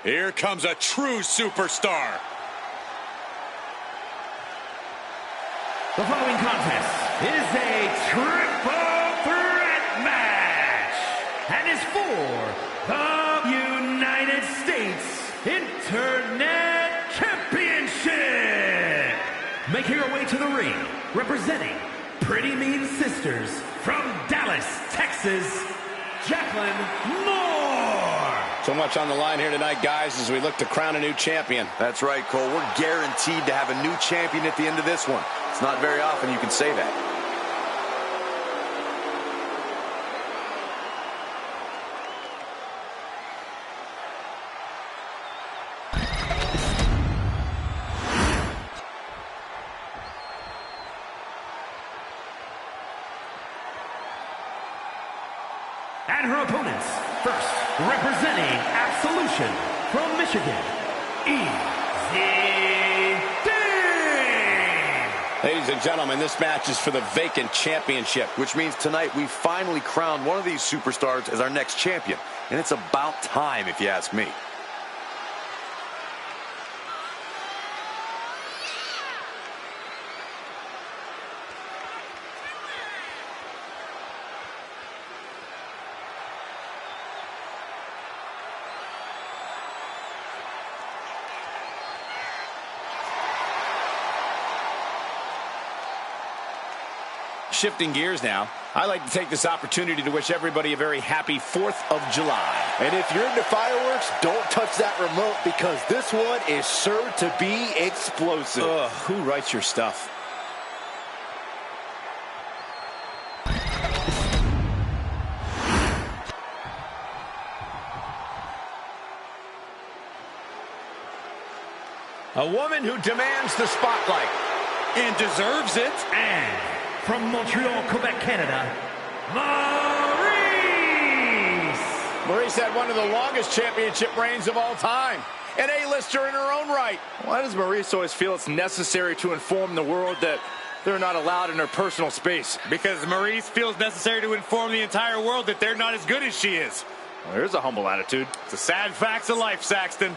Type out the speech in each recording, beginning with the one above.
Here comes a true superstar. The following contest is a triple threat match and is for the United States Internet Championship. Making her way to the ring, representing Pretty Mean Sisters from Dallas, Texas, Jacqueline Moore. So much on the line here tonight, guys, as we look to crown a new champion. That's right, Cole. We're guaranteed to have a new champion at the end of this one. It's not very often you can say that. And her opponents, first, representing Absolution from Michigan, Ladies and gentlemen, this match is for the vacant championship. Which means tonight we finally crowned one of these superstars as our next champion. And it's about time, if you ask me. Shifting gears now, I'd like to take this opportunity to wish everybody a very happy 4th of July. And if you're into fireworks, don't touch that remote because this one is sure to be explosive. Ugh, who writes your stuff? A woman who demands the spotlight. And deserves it. And from Montreal, Quebec, Canada, Maurice! Maurice had one of the longest championship reigns of all time. An A-lister in her own right. Why does Maurice always feel it's necessary to inform the world that they're not allowed in her personal space? Because Maurice feels necessary to inform the entire world that they're not as good as she is. Well, there's a humble attitude. It's the sad facts of life, Saxton.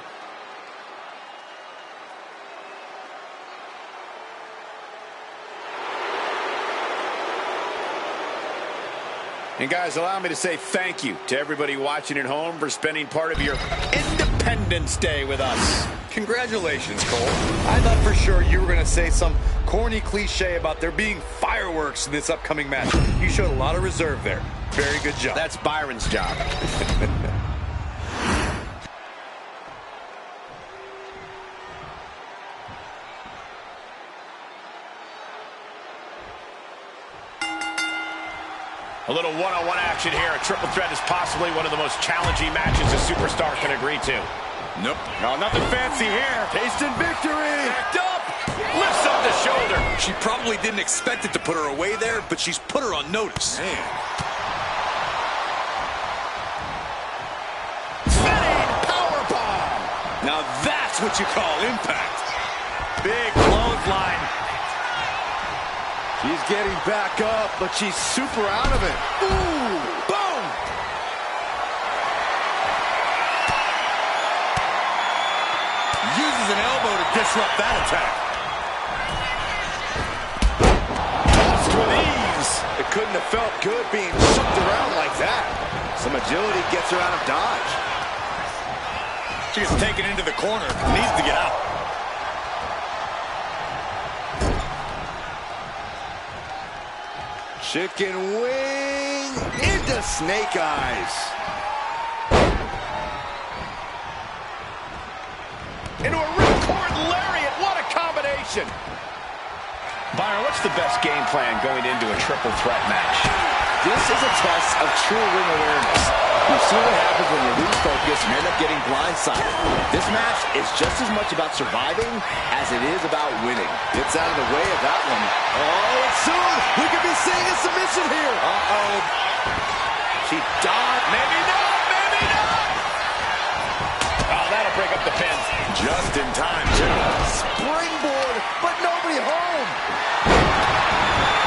And guys, allow me to say thank you to everybody watching at home for spending part of your Independence Day with us. Congratulations, Cole. I thought for sure you were going to say some corny cliche about there being fireworks in this upcoming match. You showed a lot of reserve there. Very good job. That's Byron's job. A little one-on-one action here. A triple threat is possibly one of the most challenging matches a superstar can agree to. Nope. No, nothing fancy here. Tasting victory. Backed up. Lifts up the shoulder. She probably didn't expect it to put her away there, but she's put her on notice. Man. Spinning powerbomb. Now that's what you call impact. Big clothesline. She's getting back up, but she's super out of it. Ooh, boom! Uses an elbow to disrupt that attack. Tossed with ease. It couldn't have felt good being shoved around like that. Some agility gets her out of dodge. She gets taken into the corner. Needs to get out. Chicken wing into snake eyes. Into a ripcord lariat. What a combination. Byron, what's the best game plan going into a triple threat match? This is a test of true ring awareness. You see what happens when you lose focus and end up getting blindsided. This match is just as much about surviving as it is about winning. Gets out of the way of that one. Oh, and soon we could be seeing a submission here. Uh-oh. She dodged. Maybe not. Maybe not. Oh, that'll break up the pin. Just in time, too. Springboard, but nobody home.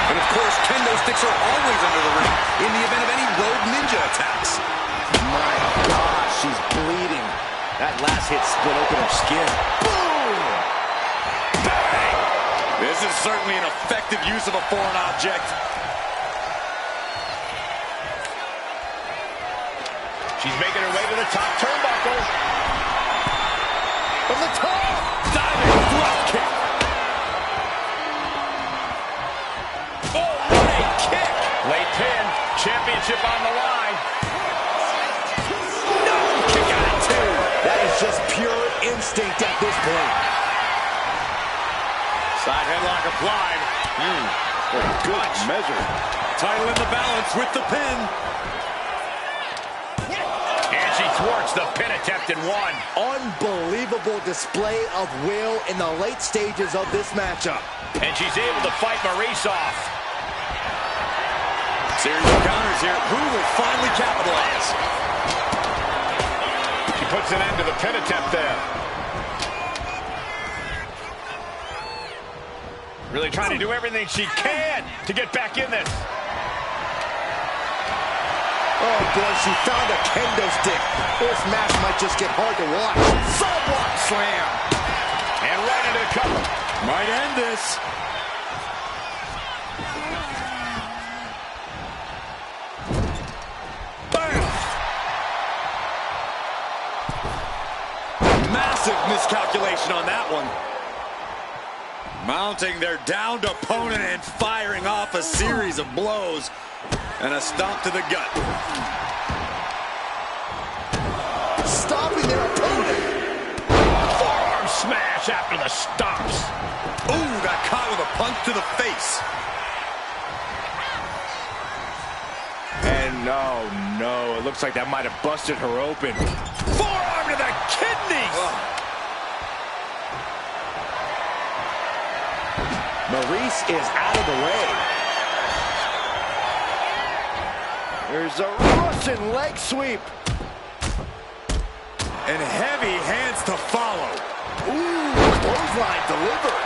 And of course, kendo sticks are always under the ring in the event of any rogue ninja attacks. My gosh, she's bleeding. That last Those hits split open her skin. Boom! Bang! This is certainly an effective use of a foreign object. She's making her way to the top turnbuckle. From the top! Diving drop kick. Oh, what a kick! Late pin. Championship on the line. No! Kick out at 2. That is just pure instinct at this point. Side headlock applied. Good measure. Title in the balance with the pin. And she thwarts the pin attempt and won. Unbelievable display of will in the late stages of this matchup. And she's able to fight Maurice off. Series of counters here. Who will finally capitalize? She puts an end to the pin attempt there. Really trying to do everything she can to get back in this. Oh, boy, she found a kendo stick. This match might just get hard to watch. Sidewalk slam. And right into the cover. Might end this. Massive miscalculation on that one. Mounting their downed opponent and firing off a series of blows. And a stomp to the gut. Stopping their opponent. Forearm smash after the stomps. Ooh, got caught with a punch to the face. And no, it looks like that might have busted her open. Forearm to the kidneys. Maurice is out of the way. There's a Russian leg sweep. And heavy hands to follow. Ooh, clothesline delivered.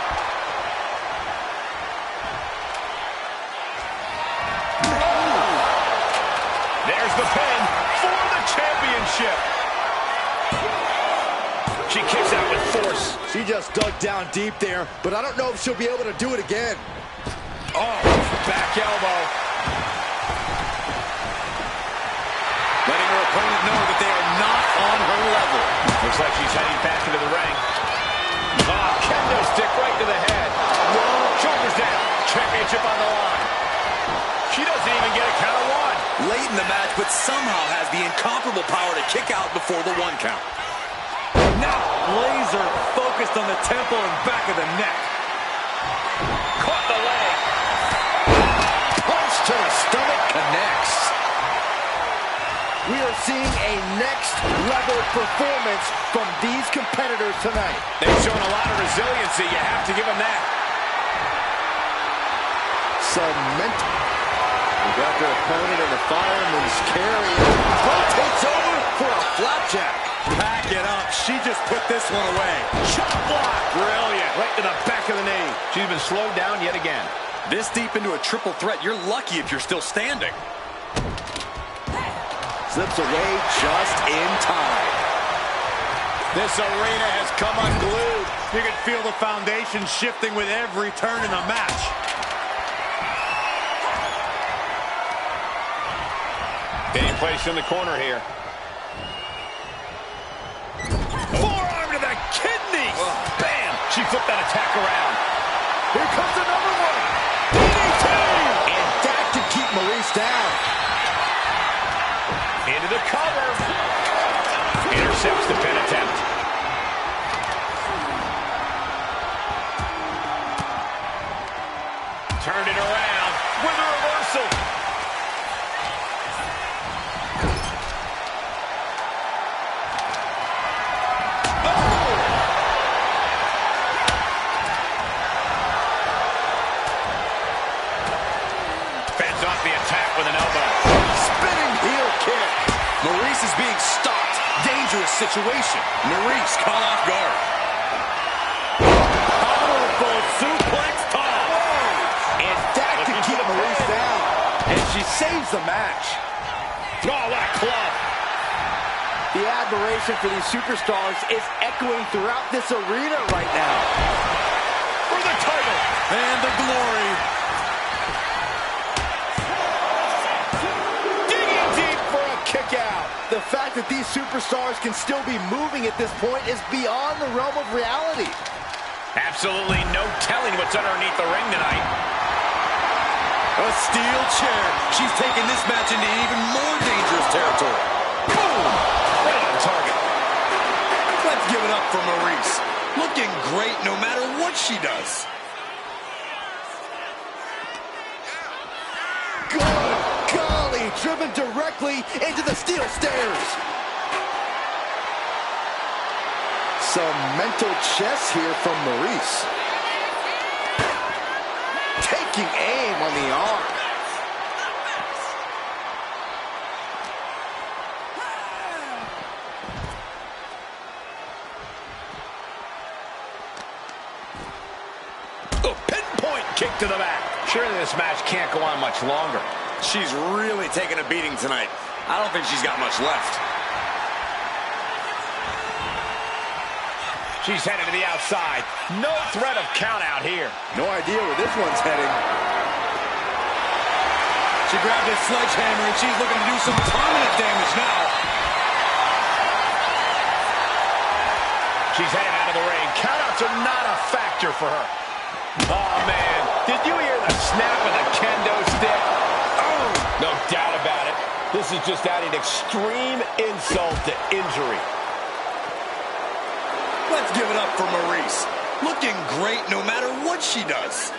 There's the pin for the championship. She kicks out with force. She just dug down deep there, but I don't know if she'll be able to do it again. Oh, back elbow. Letting her opponent know that they are not on her level. Looks like she's heading back into the ring. Oh, kendo stick right to the head. Whoa, shoulders down. Championship on the line. She doesn't even get a count of 1. Late in the match, but somehow has the incomparable power to kick out before the 1 count. Now laser focused on the temple and back of the neck. Caught the leg. Punch to the stomach connects. We are seeing a next-level performance from these competitors tonight. They've shown a lot of resiliency. You have to give them that. Cement. We got their opponent in the fireman's carry. Takes over for a flapjack. Pack it up. She just put this one away. Chop block. Brilliant. Right to the back of the knee. She's been slowed down yet again. This deep into a triple threat, you're lucky if you're still standing. Slips away just in time. This arena has come unglued. You can feel the foundation shifting with every turn in the match. Being placed in the corner here. Forearm to the kidneys. Bam! She flipped that attack around. Here comes another one. DDT! And that to keep Maurice down. Into the cover. Intercepts the pin attempt. Turned it around with a reversal. Fends off the attack with an elbow. Spinning heel kick. Maurice is being stopped. Dangerous situation. Maurice caught off guard. Powerful suplex toss. And that can keep Maurice down. And she saves the match. Oh, what a club. The The admiration for these superstars is echoing throughout this arena right now. For the title. And the glory. Digging deep for a kick out. The fact that these superstars can still be moving at this point is beyond the realm of reality. Absolutely no telling what's underneath the ring tonight. A steel chair. She's taking this match into even more dangerous territory. Boom! Right on target. Let's give it up for Maurice. Looking great no matter what she does. Good golly, driven directly into the steel stairs. Some mental chess here from Maurice. Taking aim on the arm. A pinpoint kick to the back. Surely this match can't go on much longer. She's really taking a beating tonight. I don't think she's got much left. She's headed to the outside. No threat of count out here. No idea where this one's heading. She grabbed a sledgehammer and she's looking to do some permanent damage now. She's headed out of the ring. Countouts are not a factor for her. Oh, man. Did you hear the snap of the kendo stick? Oh, no doubt about it. This is just adding extreme insult to injury. Let's give it up for Maurice. Looking great no matter what she does.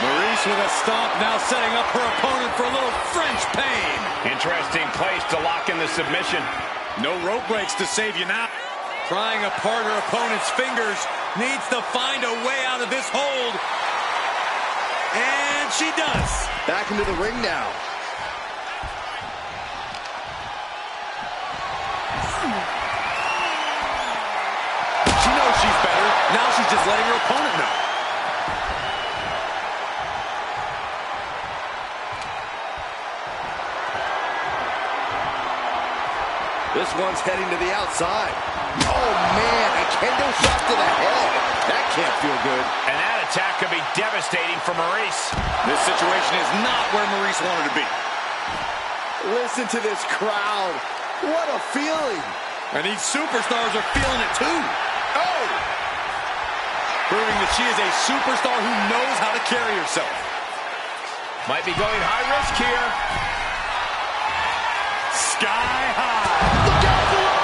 Maurice with a stomp, now setting up her opponent for a little French pain. Interesting place to lock in the submission. No rope breaks to save you now. Prying apart her opponent's fingers. Needs to find a way out of this hold. And she does. Back into the ring now. She knows she's better. Now she's just letting her opponent know. This one's heading to the outside. Oh, man, a kendo shot to the head. That can't feel good. And that attack could be devastating for Maurice. This situation is not where Maurice wanted to be. Listen to this crowd. What a feeling. And these superstars are feeling it too. Oh! Proving that she is a superstar who knows how to carry herself. Might be going high risk here. Sky high. Look out below!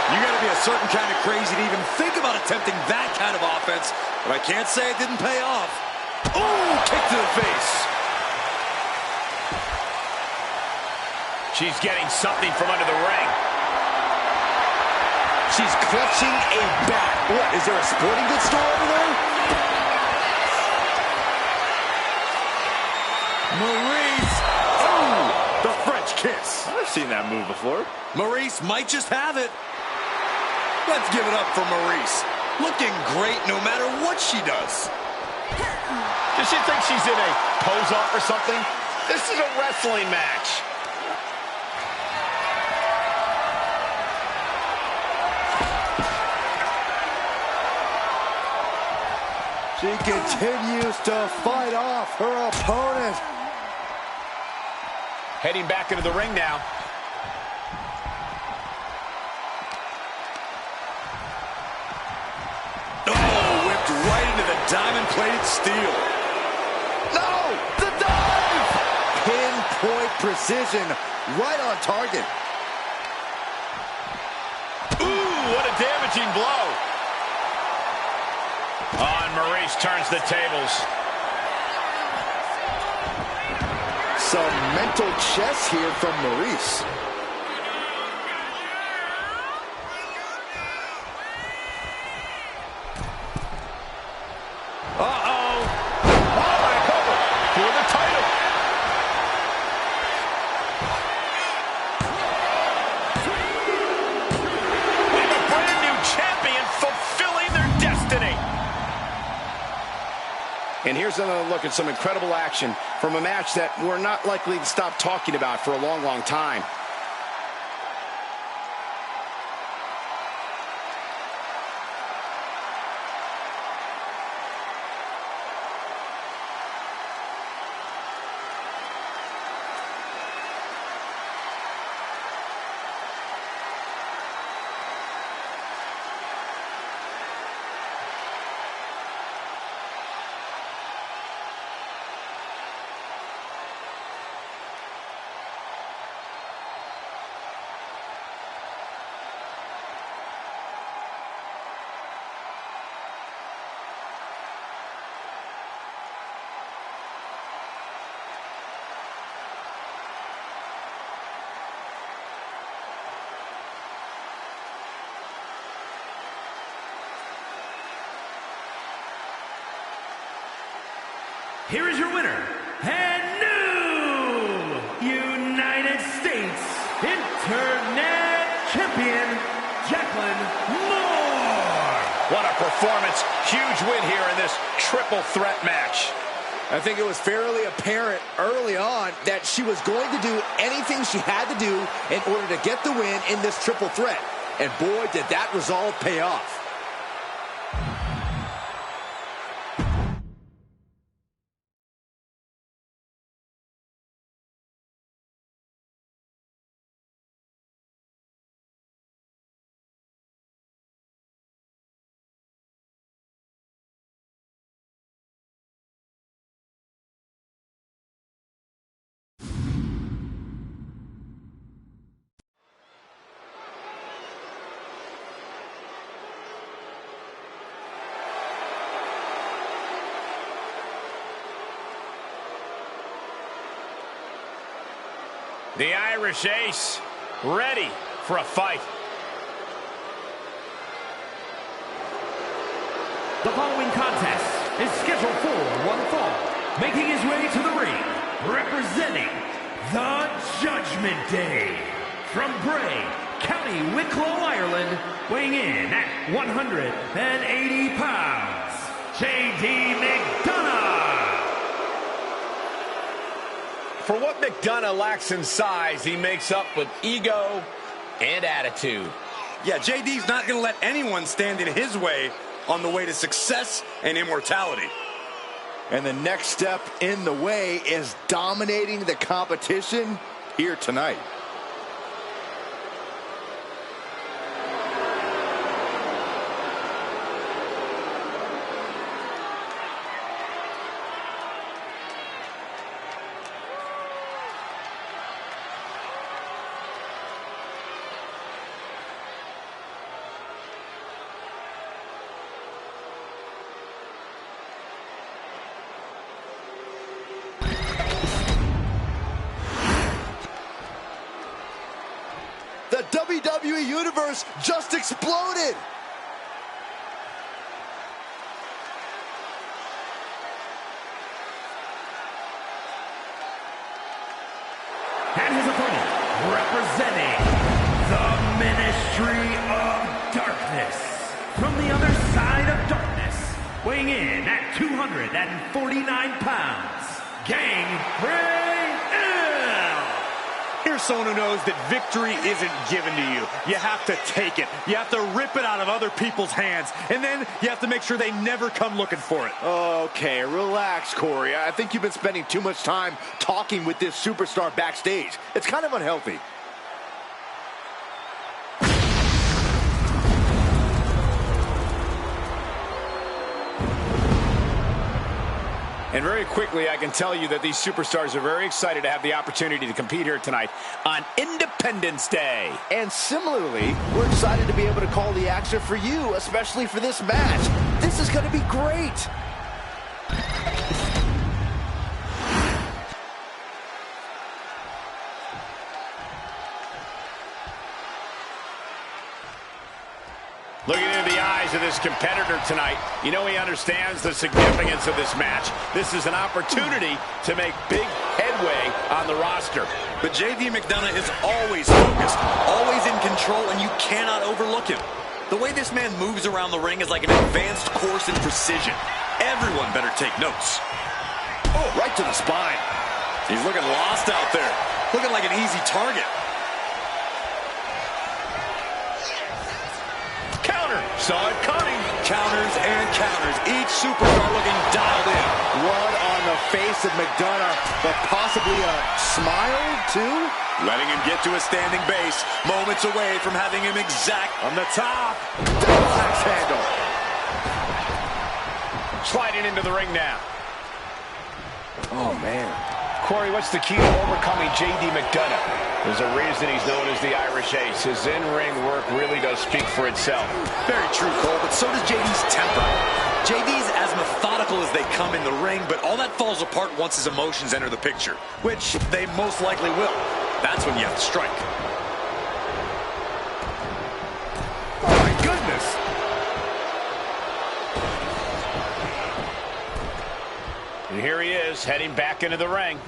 You got to be a certain kind of crazy to even think about attempting that kind of offense. But I can't say it didn't pay off. Oh, kick to the face. She's getting something from under the ring. She's clutching a bat. What, is there a sporting goods store over there? Maurice. Oh, the French kiss. I've seen that move before. Maurice might just have it. Let's give it up for Maurice. Looking great no matter what she does. Does she think she's in a pose-off or something? This is a wrestling match. She continues to fight off her opponent. Heading back into the ring now. Oh, whipped right into the diamond-plated steel. No! The dive! Pinpoint precision, right on target. Ooh, what a damaging blow. Oh, and Maurice turns the tables. Some mental chess here from Maurice. Uh-oh. Oh, cover for the title. We have a brand new champion fulfilling their destiny. And here here's another look at some incredible action from a match that we're not likely to stop talking about for a long, long time. Here is your winner, and new United States Internet Champion, Jacqueline Moore. What a performance. Huge win here in this triple threat match. I think it was fairly apparent early on that she was going to do anything she had to do in order to get the win in this triple threat. And boy, did that resolve pay off. The Irish Ace, ready for a fight. The following contest is scheduled for one fall. Making his way to the ring, representing the Judgment Day. From Bray, County Wicklow, Ireland, weighing in at 180 pounds, J.D. McDonough. For what McDonough lacks in size, he makes up with ego and attitude. Yeah, JD's not going to let anyone stand in his way on the way to success and immortality. And the next step in the way is dominating the competition here tonight. The WWE Universe just exploded! And his opponent, representing the Ministry of Darkness. From the other side of darkness, weighing in at 249 pounds, Gangrel. Here's someone who knows that victory isn't given to you. You have to take it. You have to rip it out of other people's hands. And then you have to make sure they never come looking for it. Okay, relax, Corey. I think you've been spending too much time talking with this superstar backstage. It's kind of unhealthy. And very quickly, I can tell you that these superstars are very excited to have the opportunity to compete here tonight on Independence Day. And similarly, we're excited to be able to call the action for you, especially for this match. This is going to be great. Looking into the eyes of this competitor tonight, you know he understands the significance of this match. This is an opportunity to make big headway on the roster. But J.D. McDonough is always focused, always in control, and you cannot overlook him. The way this man moves around the ring is like an advanced course in precision. Everyone better take notes. Oh, right to the spine. He's looking lost out there. Looking like an easy target. Counter. Saw it coming. Counters and counters. Each superstar looking dialed in. One on the face of McDonough, but possibly a smile, too? Letting him get to a standing base. Moments away from having him exact On the top. Double axe handle. Sliding into the ring now. Oh, man. Corey, what's the key to overcoming J.D. McDonough? There's a reason he's known as the Irish Ace. His in-ring work really does speak for itself. Very true, Cole, but so does JD's temper. JD's as methodical as they come in the ring, but all that falls apart once his emotions enter the picture, which they most likely will. That's when you have to strike. Oh, my goodness. And here he is, heading back into the ring.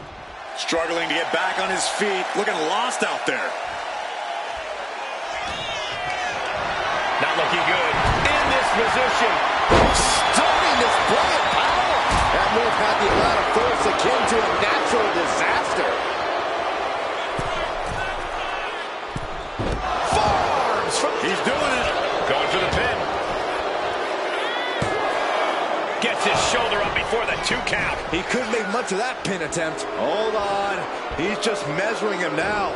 Struggling to get back on his feet, looking lost out there. Not looking good. In this position. Stunning display of power. That move had the amount of force akin to a natural disaster. Forearms from... He's doing it. Going for the pin. Gets his shoulder up before the 2 count. He couldn't make much of that pin attempt. Hold on. He's just measuring him now.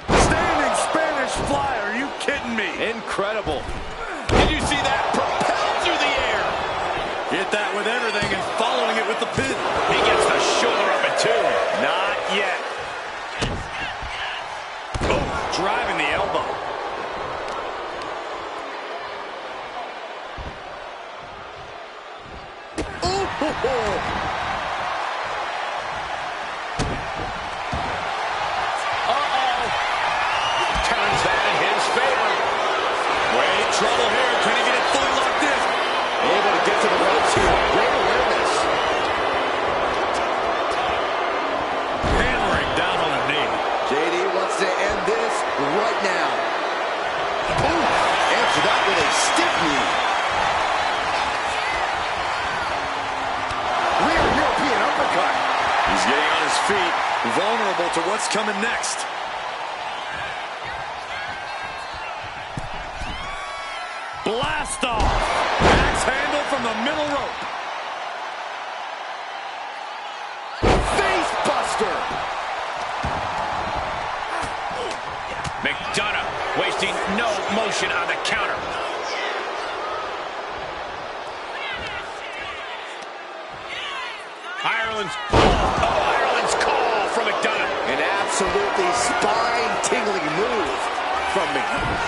Standing Spanish fly, are you kidding me? Incredible. Did you see that? Propelled through the air. Hit that with everything and following it with the pin. He gets the shoulder up at 2. Not yet. Oh, driving the elbow. Uh-oh. Turns that in his favor. Wait, trouble here. Can he get it fully locked in? Able to get to the ropes here. Great awareness. Hammering down on the knee. JD wants to end this right now. Ooh, answer that with a stiff knee. Rear European uppercut. He's getting on his feet, vulnerable to what's coming next. Blast off. Axe handle from the middle rope. Face buster. McDonough wasting no motion on the counter. Ireland's call from McDonough. An absolutely spine-tingling move from McDonough.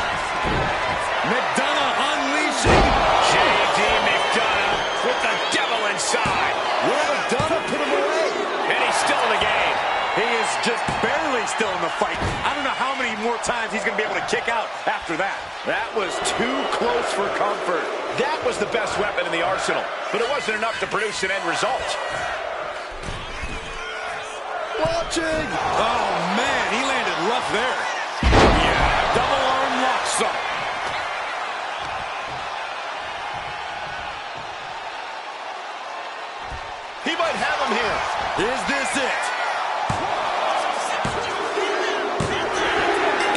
McDonough unleashing. J.D. McDonough with the devil inside. Will McDonough put him away? And he's still in the game. He is just barely still in the fight. I don't know how many more times he's going to be able to kick out after that. That was too close for comfort. That was the best weapon in the arsenal, but it wasn't enough to produce an end result. Watching. Oh, man, he landed rough there. Yeah, double arm lock up. He might have him here. Is this it?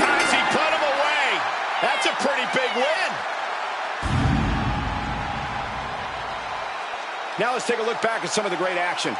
Guys, he put him away. That's a pretty big win. Now let's take a look back at some of the great action.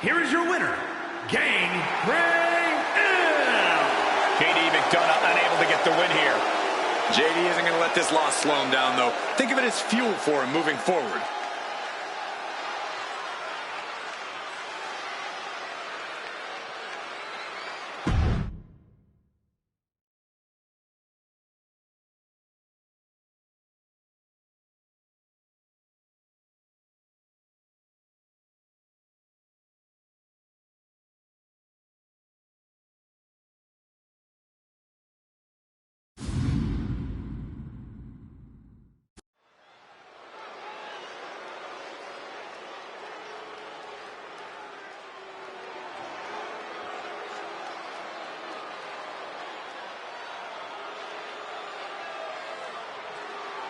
here is your winner, Gangrel. JD McDonough unable to get the win here. JD isn't going to let this loss slow him down, though. Think of it as fuel for him moving forward.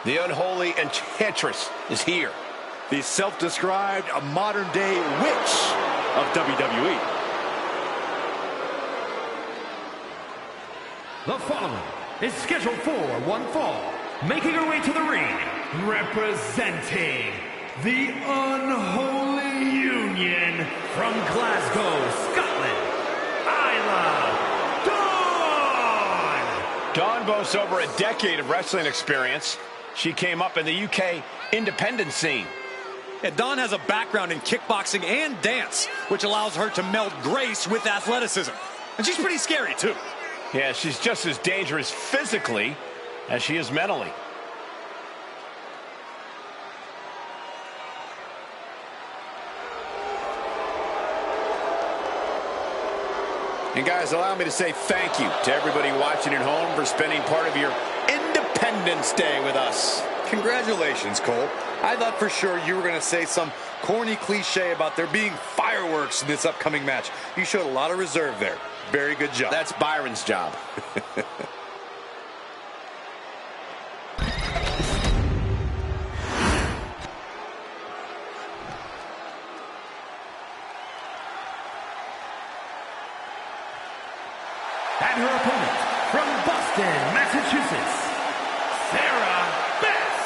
The unholy enchantress is here. The self-described modern-day witch of WWE. The following is scheduled for one fall, making her way to the ring, representing the unholy union from Glasgow, Scotland, Isla Dawn. Dawn boasts over a decade of wrestling experience. She came up in the UK independent scene. Yeah, Dawn has a background in kickboxing and dance, which allows her to meld grace with athleticism. And she's pretty scary, too. Yeah, she's just as dangerous physically as she is mentally. And guys, allow me to say thank you to everybody watching at home for spending part of your Independence Day with us. Congratulations, Cole. I thought for sure you were going to say some corny cliche about there being fireworks in this upcoming match. You showed a lot of reserve there. Very good job. That's Byron's job. And her opponent from Boston, Massachusetts, Sarah Beth.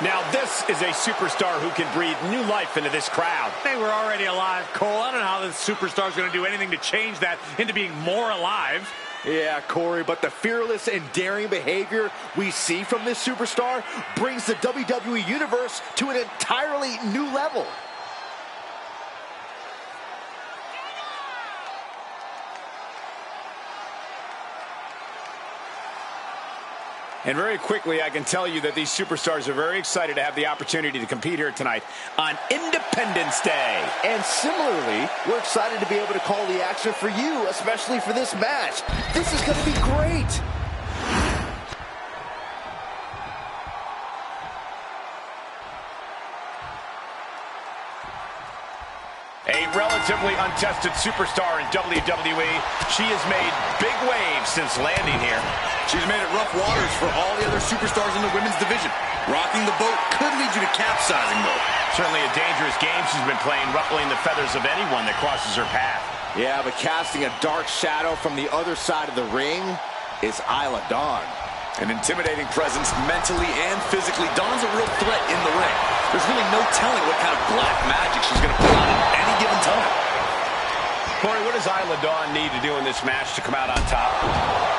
Now this is a superstar who can breathe new life into this crowd. They were already alive, Cole. I don't know how this superstar's going to do anything to change that into being more alive. Yeah, Corey, but the fearless and daring behavior we see from this superstar brings the WWE Universe to an entirely new level. And very quickly, I can tell you that these superstars are very excited to have the opportunity to compete here tonight on Independence Day. And similarly, we're excited to be able to call the action for you, especially for this match. This is going to be great. A relatively untested superstar in WWE, she has made big waves since landing here. She's made it rough waters for all the other superstars in the women's division. Rocking the boat could lead you to capsizing, though. Certainly a dangerous game she's been playing, ruffling the feathers of anyone that crosses her path. Yeah, but casting a dark shadow from the other side of the ring is Isla Dawn. An intimidating presence mentally and physically. Dawn's a real threat in the ring. There's really no telling what kind of black magic she's going to pull out at any given time. Corey, what does Isla Dawn need to do in this match to come out on top?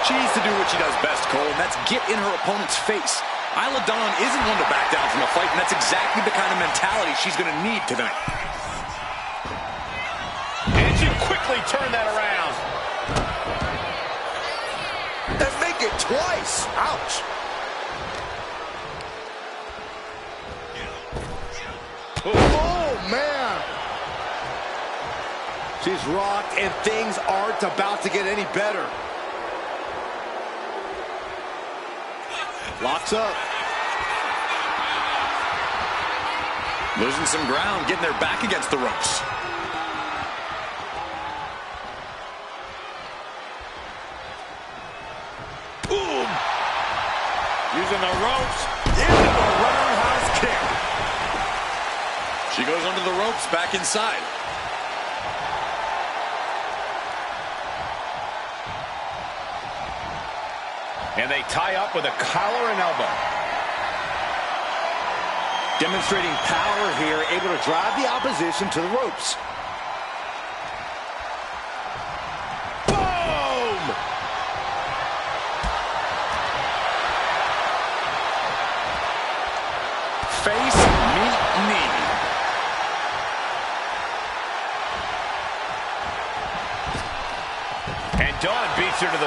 She needs to do what she does best, Cole, and that's get in her opponent's face. Isla Dawn isn't one to back down from a fight, and that's exactly the kind of mentality she's going to need tonight. And she quickly turned that around. And make it twice. Ouch. Oh, man. She's rocked, and things aren't about to get any better. Locks up. Losing some ground, getting their back against the ropes. Boom! Using the ropes into the roundhouse kick. She goes under the ropes, back inside. And they tie up with a collar and elbow. Demonstrating power here, able to drive the opposition to the ropes.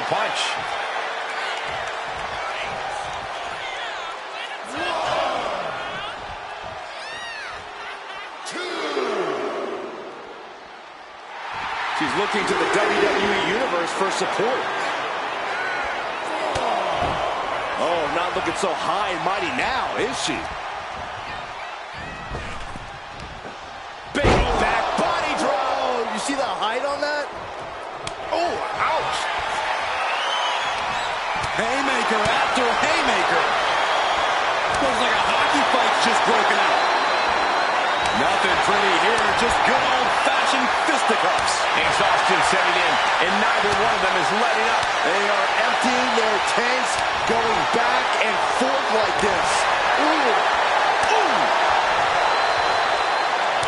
punch. She's looking to the WWE Universe for support. Oh, not looking so high and mighty now, is she? Big back body drop. Oh, you see the height on that? Oh, ouch. Haymaker after haymaker. Looks like a hockey fight's just broken out. Nothing pretty here, just good old-fashioned fisticuffs. Exhaustion setting in, and neither one of them is letting up. They are emptying their tanks, going back and forth like this. Ooh. Ooh.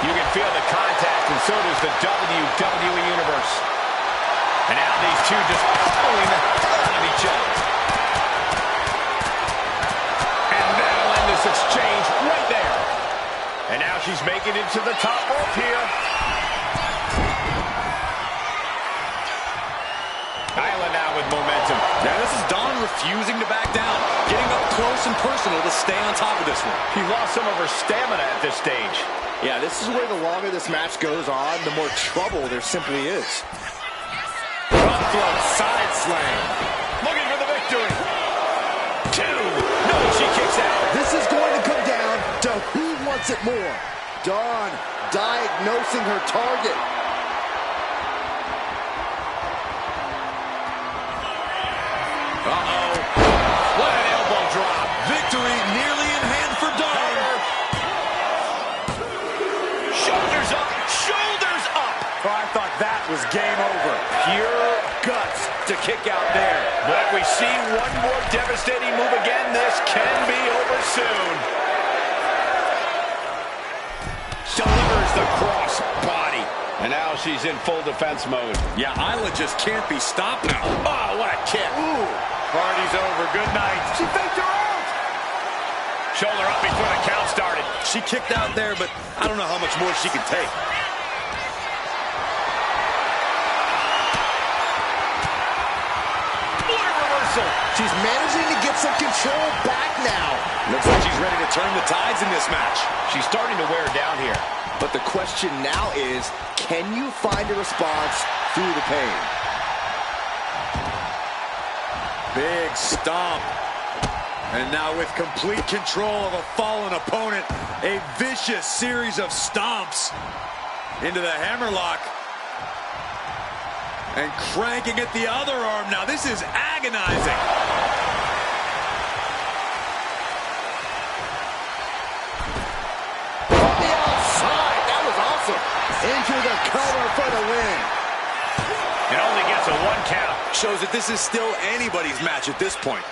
You can feel the contact, and so does the WWE Universe. And now these two just pulling the hell out of each other. And that'll end this exchange right there. And now she's making it to the top rope here. Isla now with momentum. Yeah, this is Dawn refusing to back down. Getting up close and personal to stay on top of this one. She lost some of her stamina at this stage. Yeah, this is where the longer this match goes on, the more trouble there simply is. Front float side slam. Looking for the victory. 2. No, she kicks out. This is going to come down to who wants it more. Dawn diagnosing her target. Uh-oh. What an elbow drop. Victory nearly in hand for Dawn. Shoulders up. Shoulders up. Oh, I thought that was game over. Pure guts to kick out there. But if we see one more devastating move again, this can be over soon. Delivers the cross body. And now she's in full defense mode. Yeah, Isla just can't be stopped now. Oh, what a kick. Ooh. Party's over. Good night. She faked her out. Shoulder up before the count started. She kicked out there, but I don't know how much more she can take. She's managing to get some control back now. Looks like she's ready to turn the tides in this match. She's starting to wear down here. But the question now is, can you find a response through the pain? Big stomp. And now with complete control of a fallen opponent, a vicious series of stomps into the hammerlock. And cranking at the other arm now. This is agonizing. From the outside, that was awesome. Into the cover for the win. It only gets a 1 count. Shows that this is still anybody's match at this point.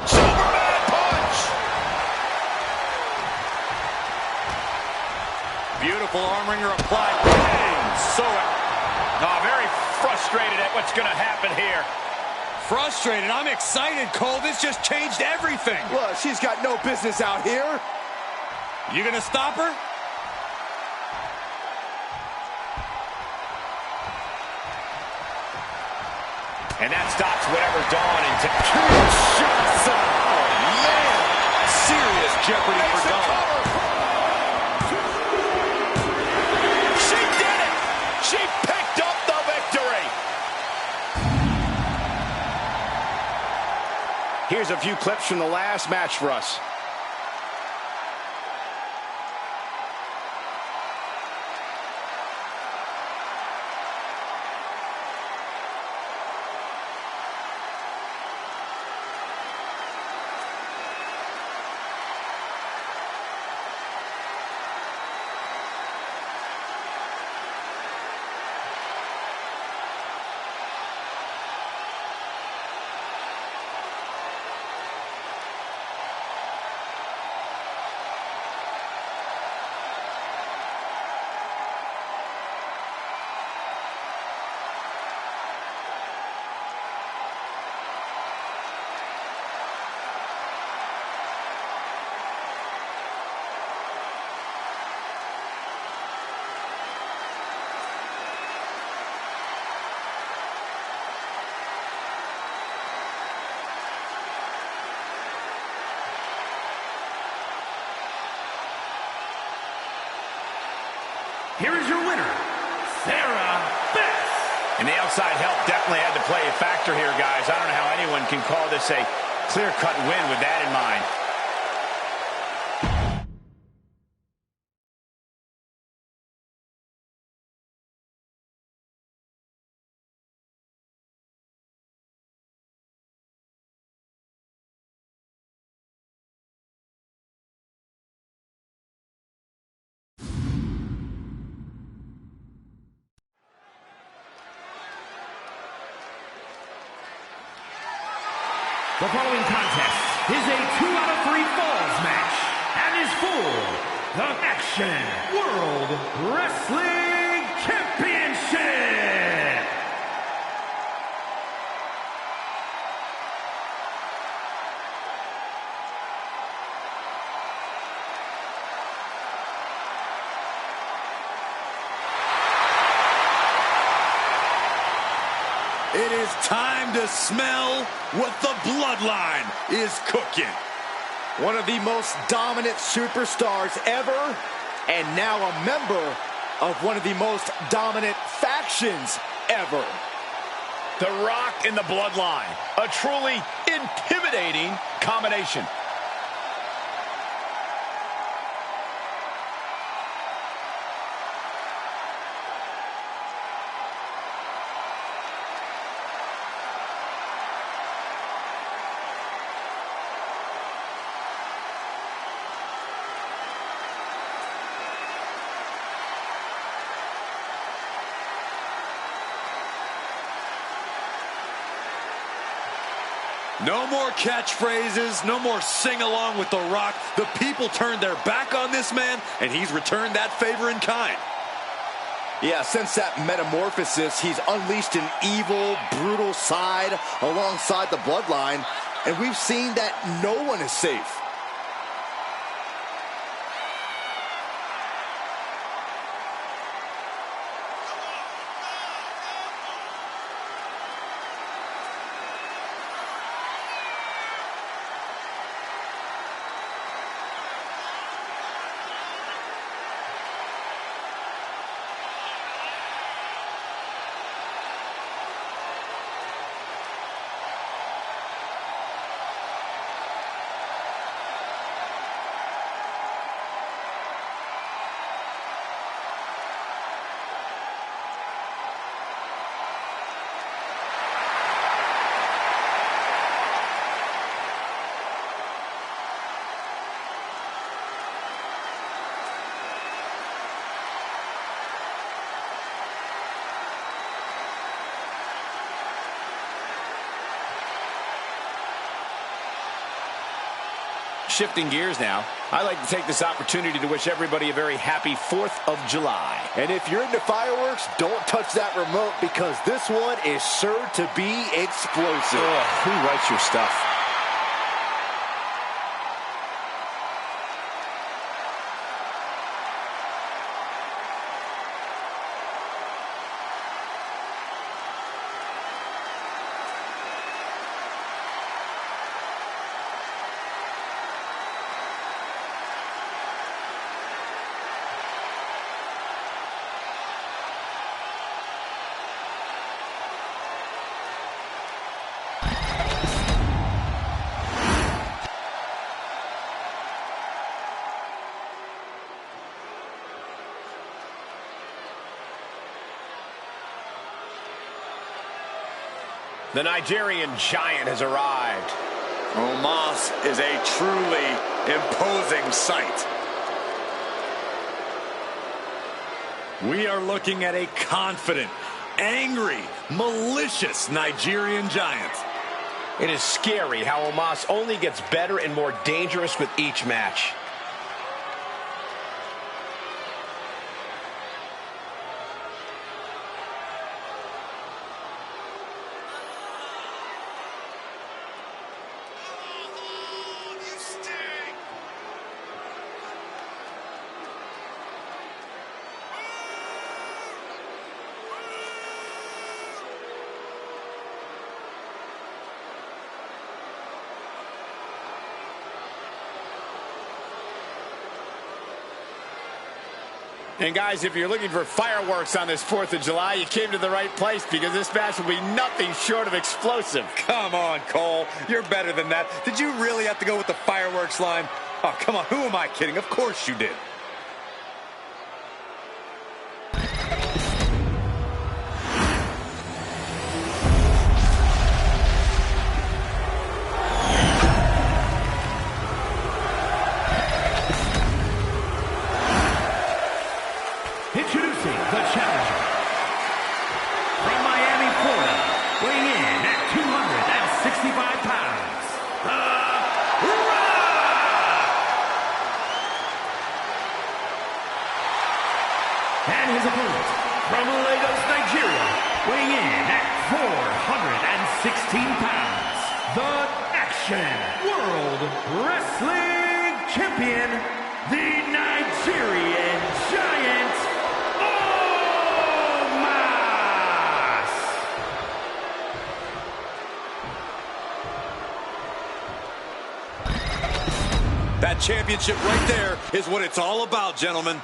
Superman punch! Beautiful arm wringer applied. Bang! So Very frustrated at what's going to happen here. frustrated. I'm excited, Cole. This just changed everything. Well, she's got no business out here. You gonna stop her? And that stops whatever Dawn into. Shots up. Oh, man. Serious jeopardy for Dawn. She did it! She picked up the victory! Here's a few clips from the last match for us. here is your winner, Sarah Vash. And the outside help definitely had to play a factor here, guys. I don't know how anyone can call this a clear-cut win with that in mind. The following contest is a 2 out of 3 falls match and is for the Action World Wrestling Championship. It is time to smell what the bloodline is cooking. One of the most dominant superstars ever, and now a member of one of the most dominant factions ever. The Rock and the Bloodline, a truly intimidating combination. No more catchphrases, no more sing-along with The Rock. The people turned their back on this man, and he's returned that favor in kind. Yeah, since that metamorphosis, he's unleashed an evil, brutal side alongside the bloodline, and we've seen that no one is safe. Shifting gears now, I'd like to take this opportunity to wish everybody a very happy 4th of July. And if you're into fireworks, don't touch that remote because this one is sure to be explosive. Who writes your stuff? The Nigerian giant has arrived. Omos is a truly imposing sight. We are looking at a confident, angry, malicious Nigerian giant. It is scary how Omos only gets better and more dangerous with each match. And guys, if you're looking for fireworks on this 4th of July, you came to the right place, because this match will be nothing short of explosive. Come on, Cole. You're better than that. Did you really have to go with the fireworks line? Oh, come on. Who am I kidding? Of course you did. Introducing the challenger. From Miami, Florida, weighing in at 265 pounds, The Rock! And his opponent, from Lagos, Nigeria, weighing in at 416 pounds, the Action World Wrestling Champion, the Nigerian Giant, That championship right there is what it's all about, gentlemen.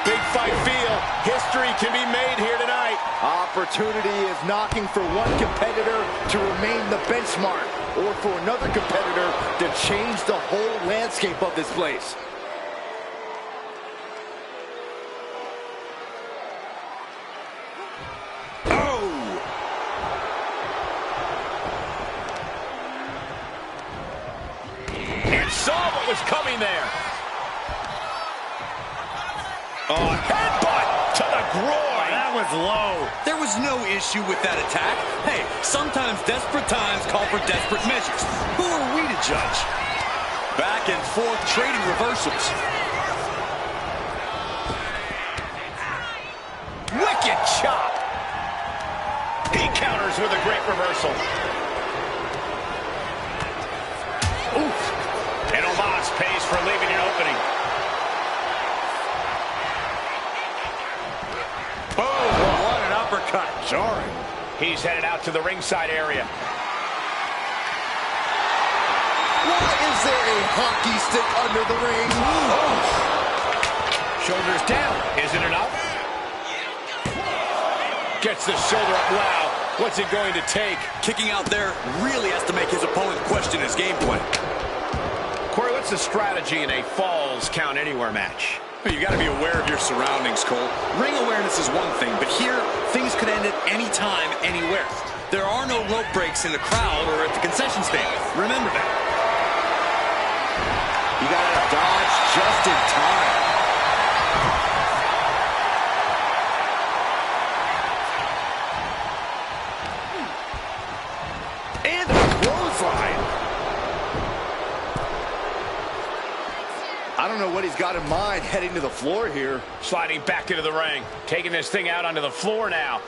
Big fight feel. History can be made here tonight. Opportunity is knocking for one competitor to remain the benchmark, or for another competitor to change the whole landscape of this place. Oh! And saw what was coming there. Oh, headbutt to the groin. That was low. There was no issue with that attack. Hey, sometimes desperate times call for desperate measures. Who are we to judge? Back and forth trading reversals. Wicked chop. He counters with a great reversal. Oof. And Omos pays for leaving an opening. Boom. What an uppercut. Jarring. He's headed out to the ringside area. Why is there a hockey stick under the ring? Oh. Shoulders down. Is it enough? Gets the shoulder up. Wow. What's it going to take? Kicking out there really has to make his opponent question his game plan. Corey, what's the strategy in a Falls Count Anywhere match? Well, you got to be aware of your surroundings, Cole. Ring awareness is one thing, but here, things could end at any time, anywhere. There are no rope breaks in the crowd or at the concession stand. Remember that. You got to dodge just in time. And a clothesline. I don't know what he's got in mind heading to the floor here. Sliding back into the ring. Taking this thing out onto the floor now.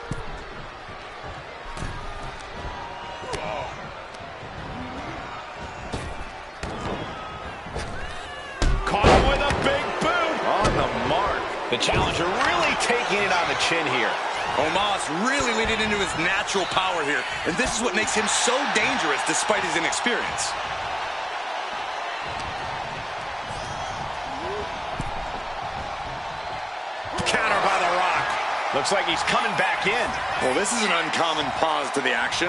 Caught him with a big boot. On the mark. The challenger really taking it on the chin here. Omos really leading into his natural power here, and this is what makes him so dangerous despite his inexperience. Counter by The Rock. Looks like he's coming back in. Well, this is an uncommon pause to the action.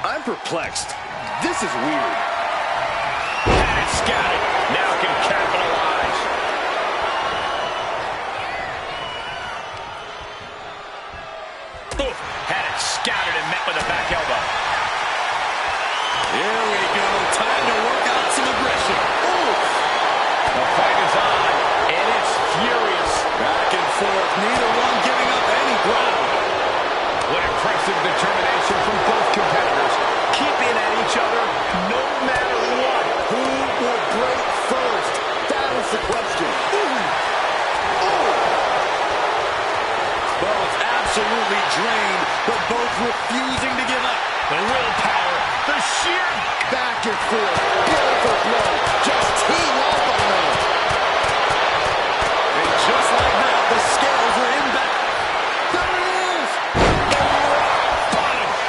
I'm perplexed. This is weird. And it's scattered. Now can capitalize. Oof. Had it scattered and met with a back elbow. Here we go. Time to work out some aggression. Oof. The fight is on, and it's furious. Back and forth, neither one giving up any ground. What impressive determination from both competitors. Keeping at each other no matter what. Who will break first? That is the question. Well, it's absolutely drained, but both refusing to give up. The willpower, the sheer Back and forth, blow for blow, just team up on them. And just like that, the scales are in back. There it is!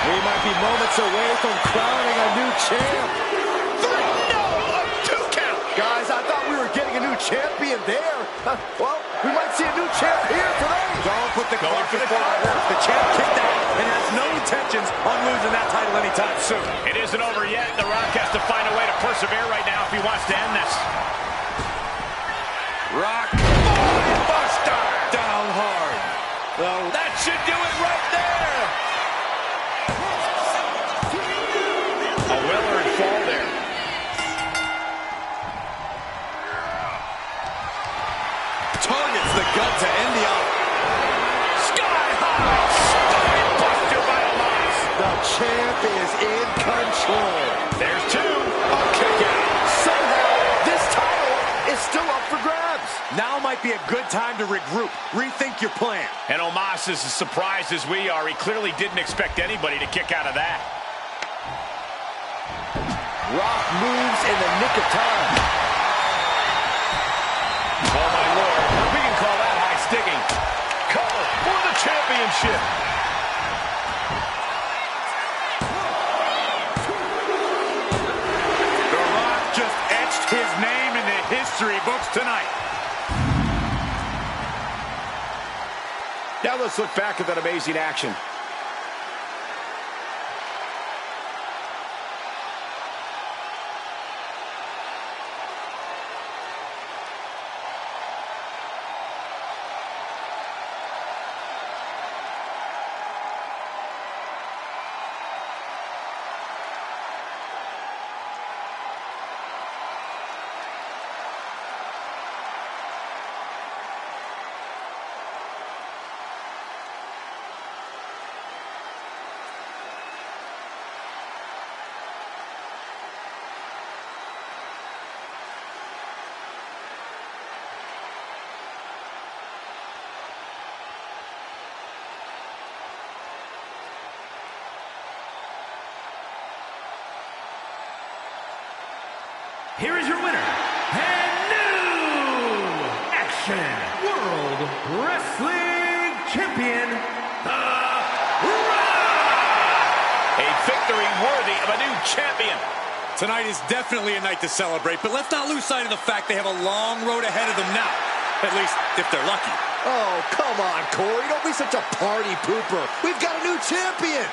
We might be moments away from crowning a new champ. Guys, I thought we were getting a new champion there. Well, we might see a new champ here today. Don't put the cart before the horse. The champ kicked out and has no intentions on losing that title anytime soon. It isn't over yet. The Rock has to find a way to persevere right now if he wants to end this. Rock. Buster. Down hard. Well, That should do it right there. A well-earned fall there. targets the gut to end the hour. Sky high. Spine buster by Omos. The champ is in control. There's two. A kick out. Somehow, this title is still up for grabs. Now might be a good time to regroup. Rethink your plan. And Omos is as surprised as we are. He clearly didn't expect anybody to kick out of that. Rock moves in the nick of time. Oh, my Lord. We can call that high sticking. Cover for the championship. The Rock just etched his name in the history books tonight. Now let's look back at that amazing action. Here is your winner, and new Action World Wrestling Champion, The Rock! A victory worthy of a new champion. Tonight is definitely a night to celebrate, but let's not lose sight of the fact they have a long road ahead of them now. At least, if they're lucky. Oh, come on, Corey. Don't be such a party pooper. We've got a new champion.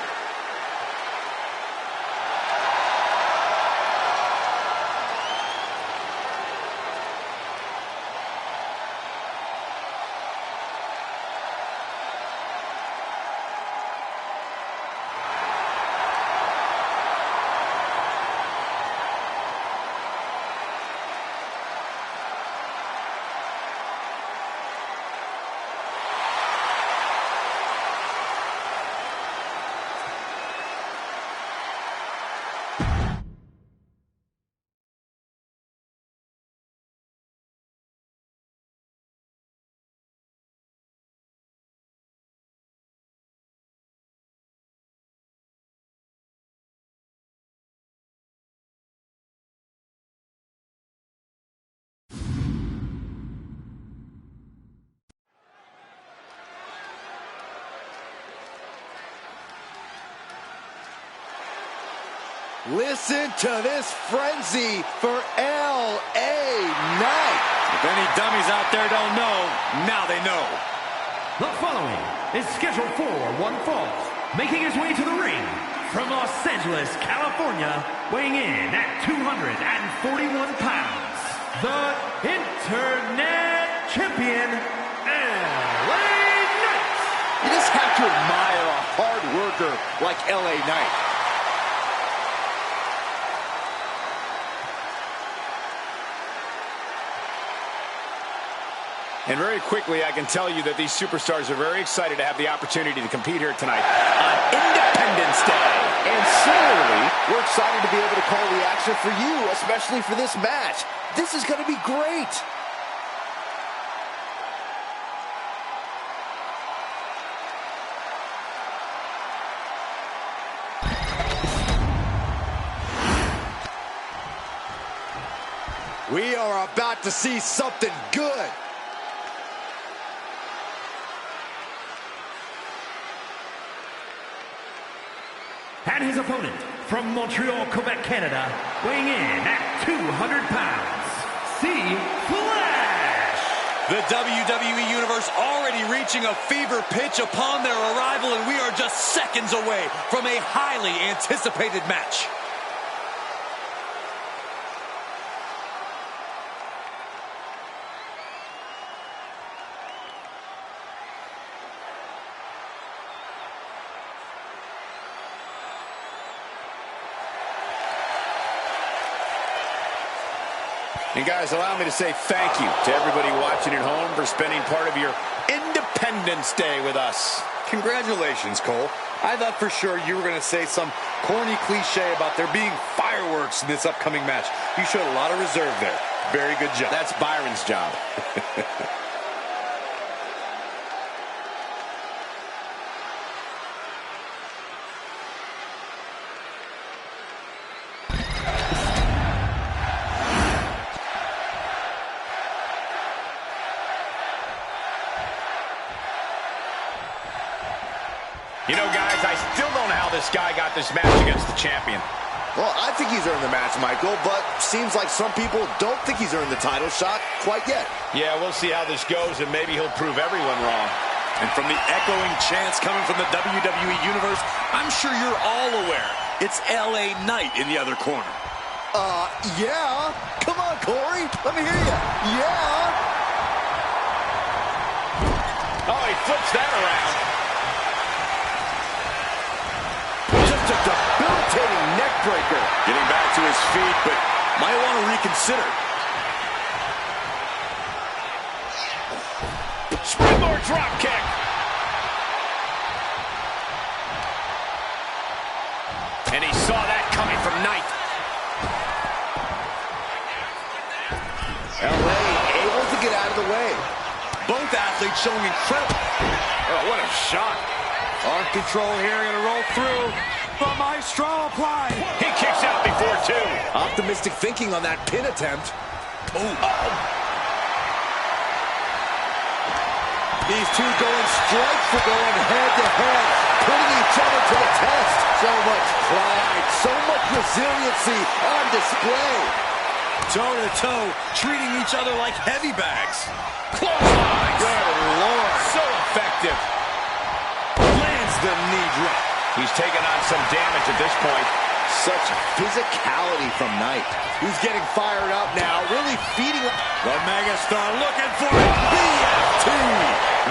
Listen to this frenzy for L.A. Knight. If any dummies out there don't know, now they know. The following is scheduled for one fall, making his way to the ring from Los Angeles, California, weighing in at 241 pounds, the Internet Champion, L.A. Knight. You just have to admire a hard worker like L.A. Knight. And very quickly, I can tell you that these superstars are very excited to have the opportunity to compete here tonight on Independence Day. And similarly, we're excited to be able to call the action for you, especially for this match. This is going to be great. We are about to see something good. And his opponent from Montreal, Quebec, Canada, weighing in at 200 pounds, Vash. The WWE Universe already reaching a fever pitch upon their arrival, and we are just seconds away from a highly anticipated match. And guys, allow me to say thank you to everybody watching at home for spending part of your Independence Day with us. Congratulations, Cole. I thought for sure you were going to say some corny cliche about there being fireworks in this upcoming match. You showed a lot of reserve there. Very good job. That's Byron's job. You know, guys, I still don't know how this guy got this match against the champion. Well, I think he's earned the match, Michael, but seems like some people don't think he's earned the title shot quite yet. Yeah, we'll see how this goes, and maybe he'll prove everyone wrong. And from the echoing chants coming from the WWE Universe, I'm sure you're all aware it's LA Knight in the other corner. Yeah. Come on, Corey. Let me hear you. Yeah. Oh, he flips that around. Just a debilitating neck breaker. Getting back to his feet, but might want to reconsider. Springboard drop kick. And he saw that coming from Knight. LA able to get out of the way. Both athletes showing incredible. Oh, what a shot. Arm control here, gonna roll through. The Maestro applied. He kicks out before two. Optimistic thinking on that pin attempt. These two going strike for going head-to-head, putting each other to the test. So much pride, so much resiliency on display. Toe-to-toe, treating each other like heavy bags. Clothesline. Good Lord. So effective. Lands the knee drop. He's taken on some damage at this point. Such physicality from Knight. He's getting fired up now, really feeding. The megastar looking for it. BFT.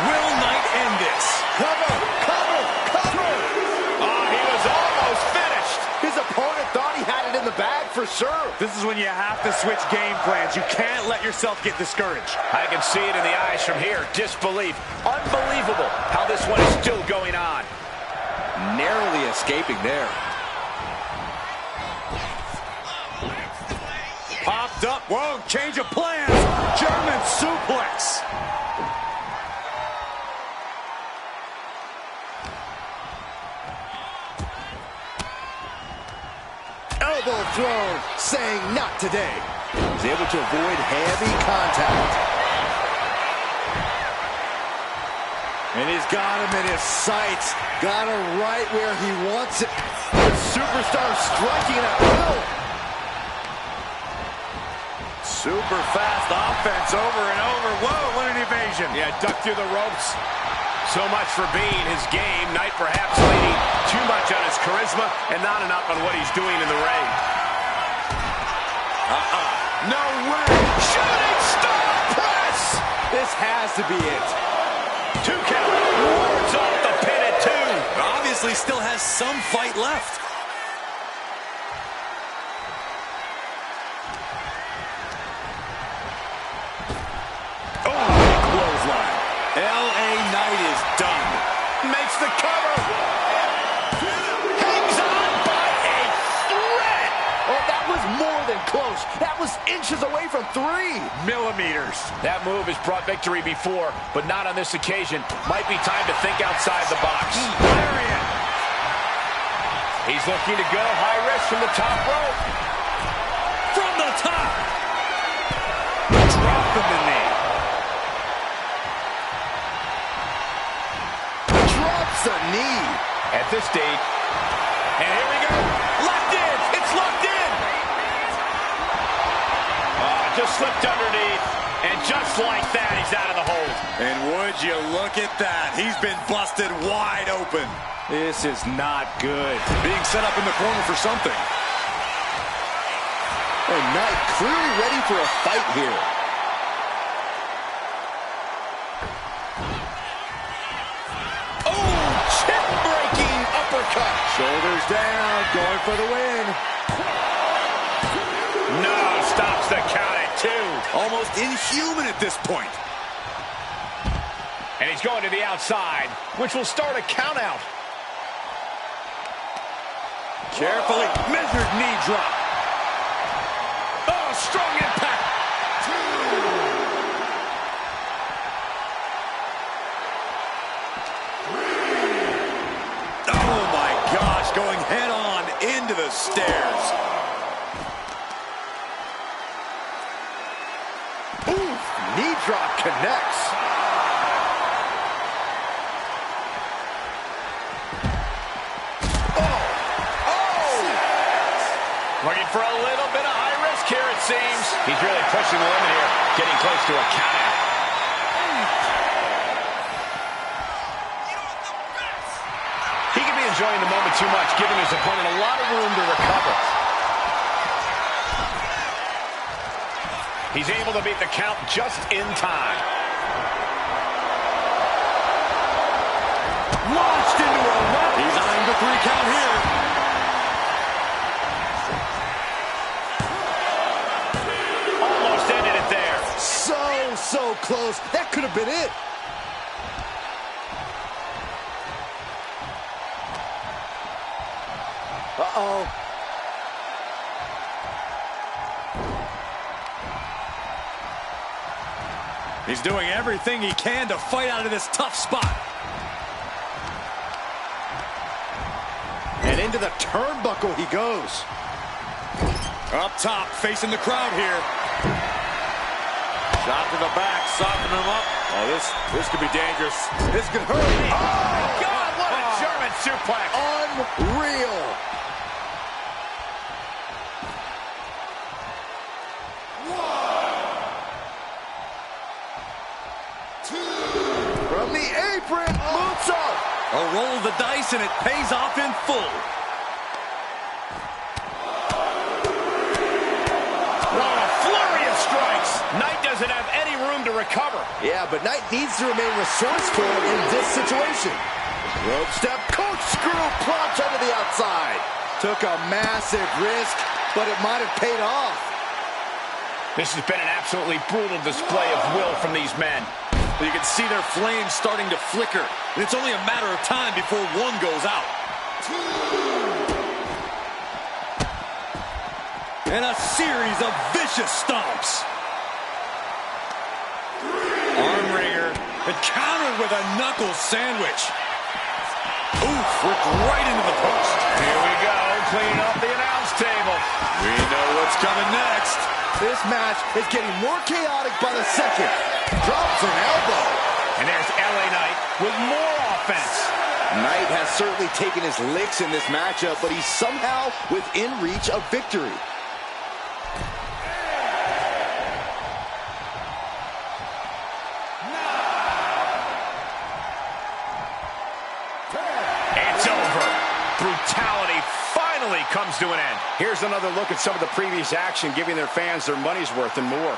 Will Knight end this? Cover, cover, cover. Oh, he was almost finished. His opponent thought he had it in the bag for sure. This is when you have to switch game plans. You can't let yourself get discouraged. I can see it in the eyes from here. Disbelief. Unbelievable how this one is still going on. Narrowly escaping there. Popped up. Whoa, change of plans. German suplex. Elbow thrown, saying not today. He's able to avoid heavy contact. And he's got him in his sights. Got him right where he wants it. The superstar striking at will. Super fast offense over and over. Whoa, what an evasion. Yeah, duck through the ropes. So much for being his game. Knight perhaps leaning too much on his charisma and not enough on what he's doing in the ring. No way. Shooting star press. This has to be it. 2 count. Wards off the pin at 2. Obviously still has some fight left. Clothesline. LA Knight is done. Makes the cover. Hangs on by a thread. Oh, that was more than close. That was inches away from 3 millimeters. That move has brought victory before, but not on this occasion. Might be time to think outside the box. Lariat. He's looking to go high risk from the top rope. From the top. Dropping the knee. Drops the knee. At this stage, And here we go. Locked in. It's locked in. just slipped underneath. And just like that, he's out of the hold. And would you look at that? He's been busted wide open. This is not good. Being set up in the corner for something. And Knight clearly ready for a fight here. Oh, chip-breaking uppercut. Shoulders down, going for the win. No, stops the count at 2. Almost inhuman at this point. And he's going to the outside, which will start a count out. Carefully measured knee drop. Oh, strong impact. Oh my gosh, going head on into the stairs. Ooh, knee drop connects. Looking for a little bit of high risk here, it seems. He's really pushing the limit here, getting close to a countout. He could be enjoying the moment too much, giving his opponent a lot of room to recover. He's able to beat the count just in time. Launched into a run. He's eyeing the 3 count here. Almost ended it there. So close. That could have been it. Uh-oh. He's doing everything he can to fight out of this tough spot. And into the turnbuckle he goes. Up top, facing the crowd here. Shot to the back, softening him up. Oh, this could be dangerous. This could hurt. Oh, God, what a German suplex. Unreal. From the apron, moonsault. A roll of the dice, and it pays off in full. A flurry of strikes. Knight doesn't have any room to recover. Yeah, but Knight needs to remain resourceful in this situation. Rope step, corkscrew, plunge onto the outside. Took a massive risk, but it might have paid off. This has been an absolutely brutal display of will from these men. You can see their flames starting to flicker. And it's only a matter of time before one goes out. And a series of vicious stomps. Arm wringer, and countered with a knuckle sandwich. Oof, ripped right into the post. Here we go, cleaning up the announce table. We know what's coming next. This match is getting more chaotic by the second. Drops an elbow. And there's LA Knight with more offense. Knight has certainly taken his licks in this matchup, but he's somehow within reach of victory. It's over. Brutality finally comes to an end. Here's another look at some of the previous action, giving their fans their money's worth and more.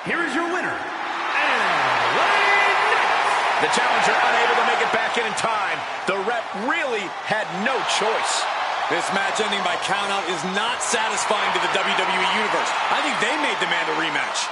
here is your winner, and the challenger unable to make it back in time. The ref really had no choice. This match ending by countout is not satisfying to the WWE Universe. I think they may demand a rematch.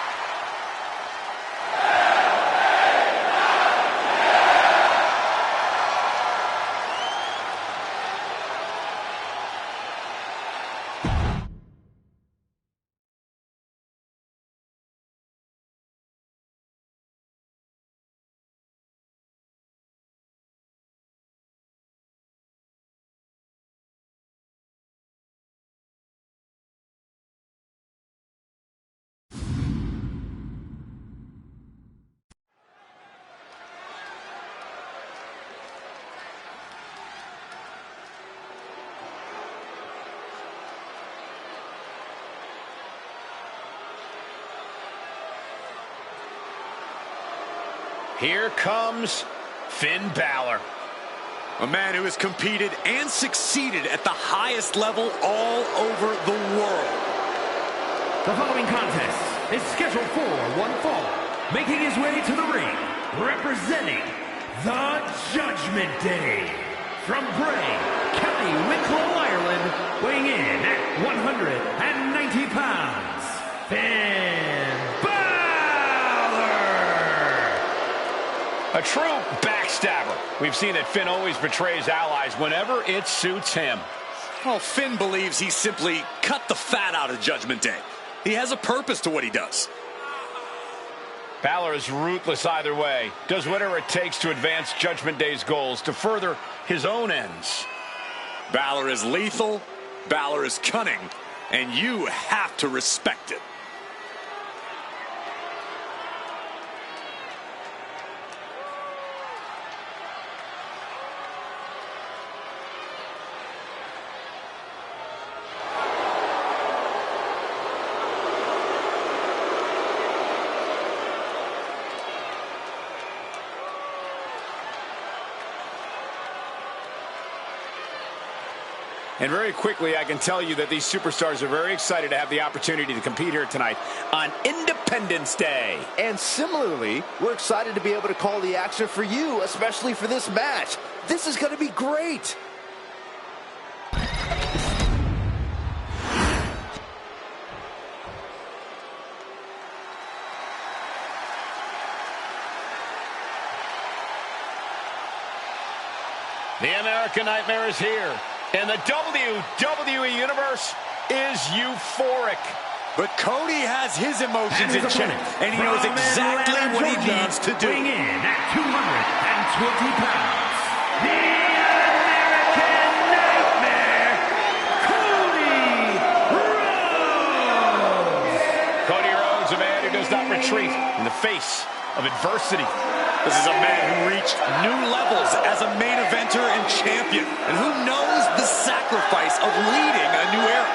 Here comes Finn Balor. A man who has competed and succeeded at the highest level all over the world. The following contest is scheduled for one fall. Making his way to the ring, representing the Judgment Day. From Bray, County Wicklow, Ireland, weighing in at 190 pounds, Finn Balor! A true backstabber. We've seen that Finn always betrays allies whenever it suits him. Well, Finn believes he simply cut the fat out of Judgment Day. He has a purpose to what he does. Balor is ruthless either way. Does whatever it takes to advance Judgment Day's goals, to further his own ends. Balor is lethal, Balor is cunning, and you have to respect it. And very quickly, I can tell you that these superstars are very excited to have the opportunity to compete here tonight on Independence Day. And similarly, we're excited to be able to call the action for you, especially for this match. This is going to be great. The American Nightmare is here. And the WWE Universe is euphoric. But Cody has his emotions in check, and he knows exactly what he needs to do. Weighing in at 220 pounds, the American Nightmare, Cody Rhodes. Cody Rhodes, a man who does not retreat in the face of adversity. This is a man who reached new levels as a main eventer and champion, and who knows the sacrifice of leading a new era.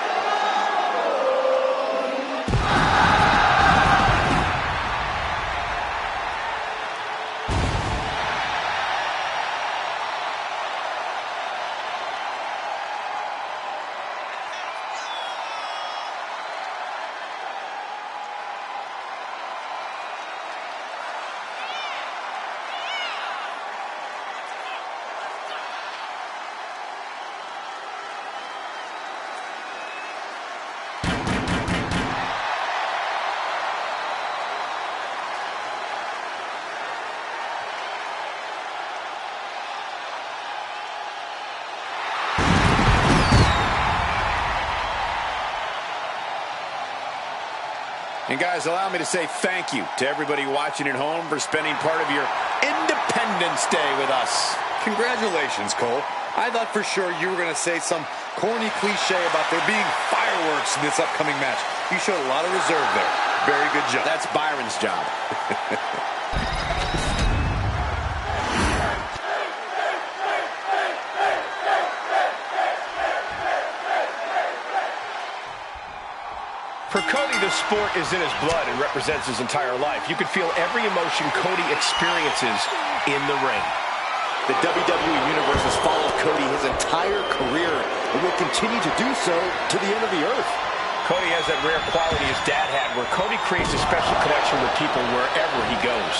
And guys, allow me to say thank you to everybody watching at home for spending part of your Independence Day with us. Congratulations, Cole. I thought for sure you were going to say some corny cliche about there being fireworks in this upcoming match. You showed a lot of reserve there. Very good job. That's Byron's job. For Cody, the sport is in his blood and represents his entire life. You could feel every emotion Cody experiences in the ring. The WWE Universe has followed Cody his entire career and will continue to do so to the end of the earth. Cody has that rare quality his dad had, where Cody creates a special connection with people wherever he goes.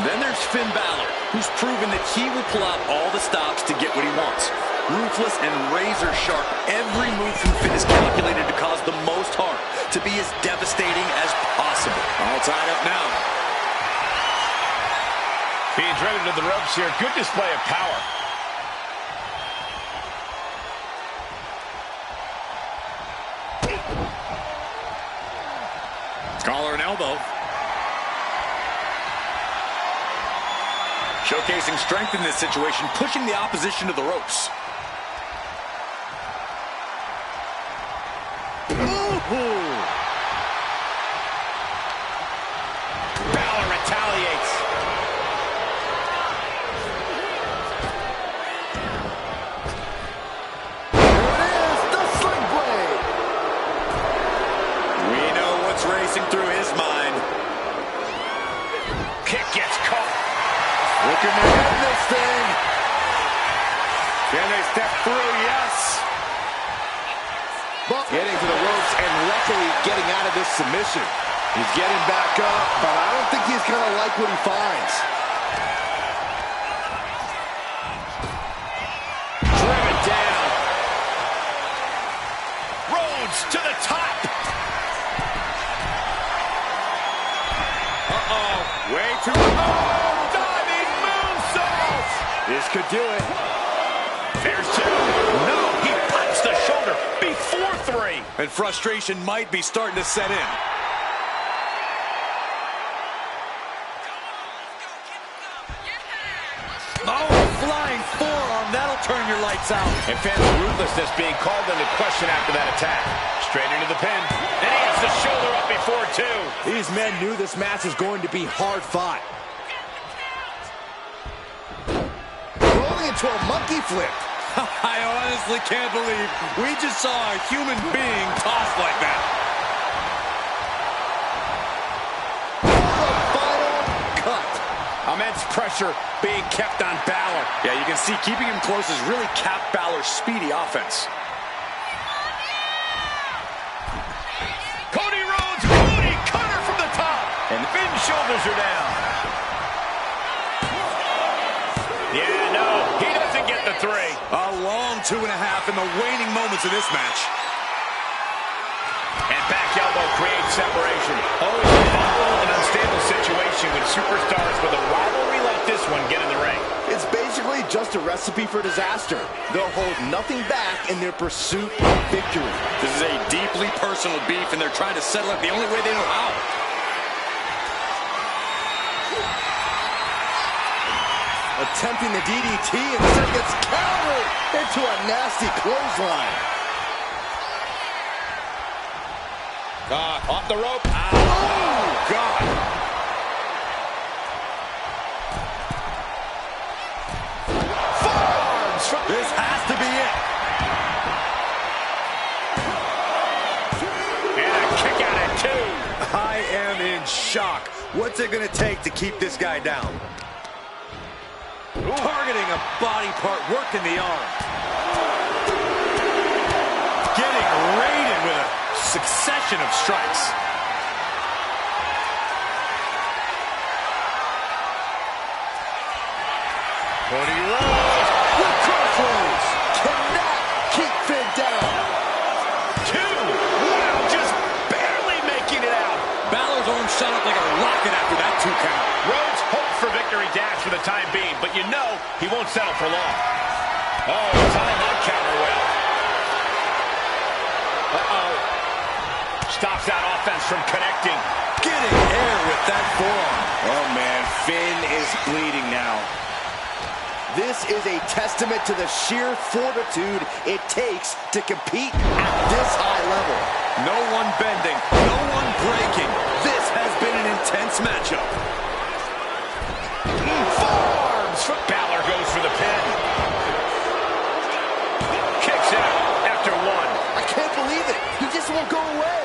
Then there's Finn Balor, who's proven that he will pull out all the stops to get what he wants. Ruthless and razor sharp, every move from Finn is calculated to cause the most harm, to be as devastating as possible. All tied up now. Being driven to the ropes here, good display of power. Collar and elbow. Showcasing strength in this situation, pushing the opposition to the ropes. Ooh. Balor retaliates. Racing through his mind. Kick gets caught. Looking to end this thing. Can they step through? Yes. Getting to the ropes and luckily getting out of this submission. He's getting back up, but I don't think he's going to like what he finds. Driven down. Rhodes to the top. Way too long. Diving moonsault. This could do it. There's two. No, he punched the shoulder before three. And frustration might be starting to set in. Oh, a flying forearm. That'll turn your lights out. And Finn's ruthlessness being called into question after that attack. Straight into the pin. And he has the shoulder up before two. These men knew this match was going to be hard fought. Rolling into a monkey flip. I honestly can't believe we just saw a human being tossed like that. The final cut. Immense pressure being kept on Balor. Yeah, you can see keeping him close has really capped Balor's speedy offense. Cody Rhodes, Cody cutter from the top. And Finn's shoulders are down. Yeah, no, he doesn't get the three. A long 2.5 in the waning moments of this match. And back elbow creates separation. Always a volatile and unstable situation when superstars with a rivalry like this one get in the ring. It's basically just a recipe for disaster. They'll hold nothing back in their pursuit of victory. This is a deeply personal beef, and they're trying to settle it the only way they know how. Attempting the DDT, instead gets countered into a nasty clothesline. Off the rope. Oh, God. Forearms from... This has to be it. And a kick out at two. I am in shock. What's it going to take to keep this guy down? Targeting a body part, working the arm. Getting raided with a succession of strikes. Cody Rhodes With crossroads, cannot keep Finn down. two. Wow, just barely making it out. Balor's arm shot up like a rocket after that 2 count. Rhodes hopes for victory dash for the time being, but you know he won't settle for long. Oh, time that counter well. Uh-oh. Stops that offense from connecting. Getting air with that forearm. Oh, man, Finn is bleeding now. This is a testament to the sheer fortitude it takes to compete at this high level. No one bending, no one breaking. This has been an intense matchup. Forearms from Balor goes for the pin. Kicks out after one. I can't believe it. He just won't go away.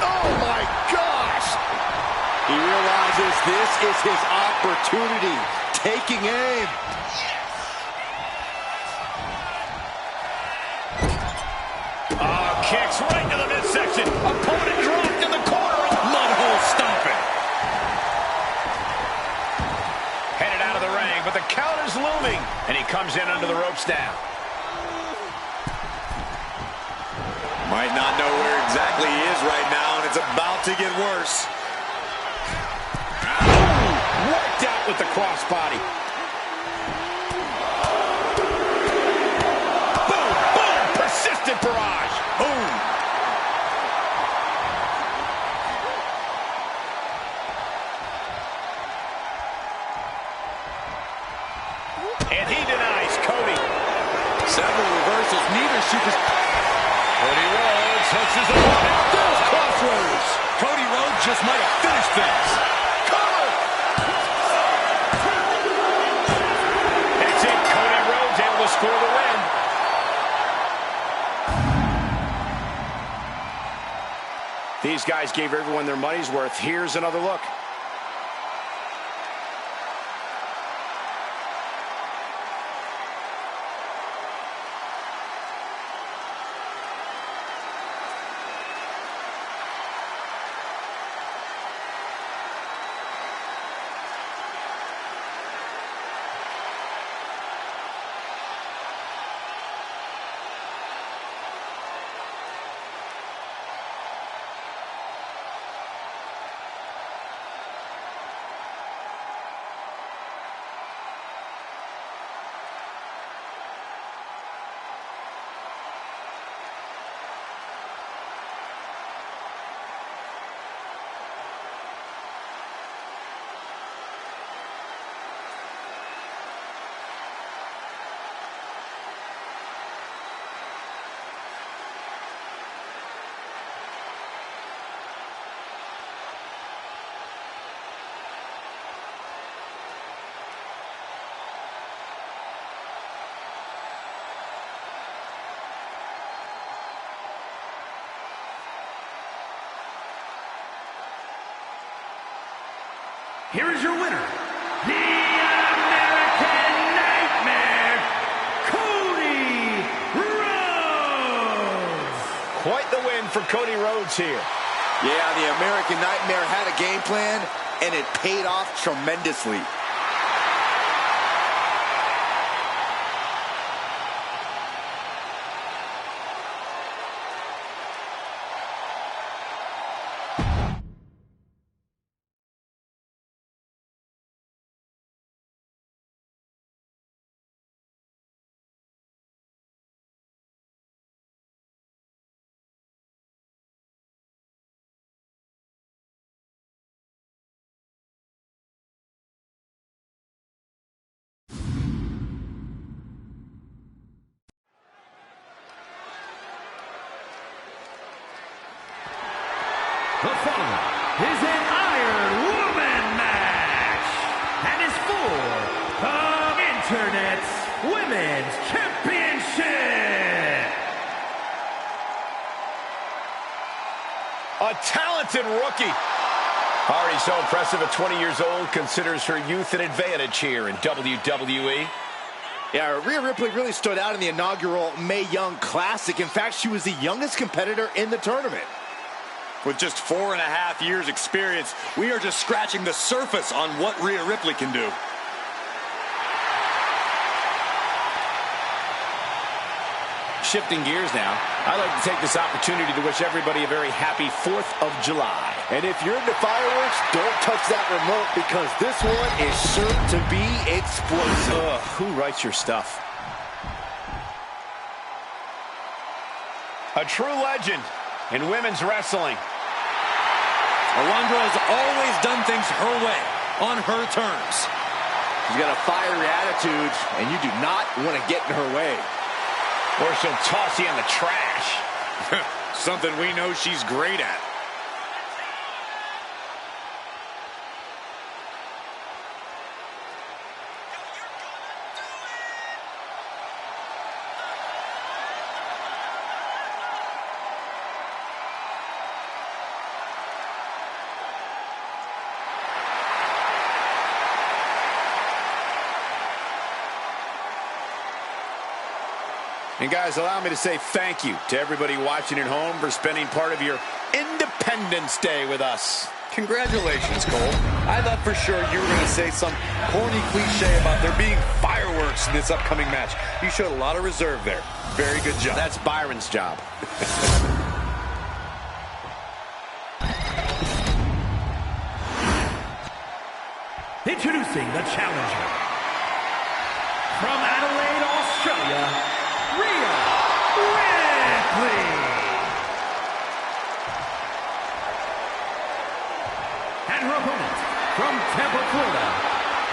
Oh, my gosh. He realizes this is his opportunity. Taking aim. kicks right to the midsection. Opponent dropped in the corner. Mud hole stomping. Headed out of the ring, but the count is looming. And he comes in under the ropes now. Might not know where exactly he is right now, and it's about to get worse. Worked out with the crossbody. Boom, boom, persistent barrage. Boom. And he denies Cody. Several reversals, neither super... Cody Rhodes hooks his opponent. There's Crossroads. Cody Rhodes just might have finished things. Cover. That's it. Cody Rhodes able to score the win. These guys gave everyone their money's worth. Here's another look. Here is your winner, the American Nightmare, Cody Rhodes. Quite the win for Cody Rhodes here. Yeah, the American Nightmare had a game plan, and it paid off tremendously. The following is an Iron Woman match and is for the Internet's Women's Championship. A talented rookie. Already so impressive at 20 years old, considers her youth an advantage here in WWE. Yeah, Rhea Ripley really stood out in the inaugural Mae Young Classic. In fact, she was the youngest competitor in the tournament. With just 4.5 years experience, we are just scratching the surface on what Rhea Ripley can do. Shifting gears now, I'd like to take this opportunity to wish everybody a very happy 4th of July. And if you're into fireworks, don't touch that remote because this one is sure to be explosive. Who writes your stuff? A true legend in women's wrestling. Alundra has always done things her way, on her terms. She's got a fiery attitude, and you do not want to get in her way. Or she'll toss you in the trash. Something we know she's great at. And guys, allow me to say thank you to everybody watching at home for spending part of your Independence Day with us. Congratulations, Cole. I thought for sure you were going to say some corny cliche about there being fireworks in this upcoming match. You showed a lot of reserve there. Very good job. That's Byron's job. Introducing the challenger from Adelaide, Australia, Rhea Ripley. And her opponent from Tampa, Florida,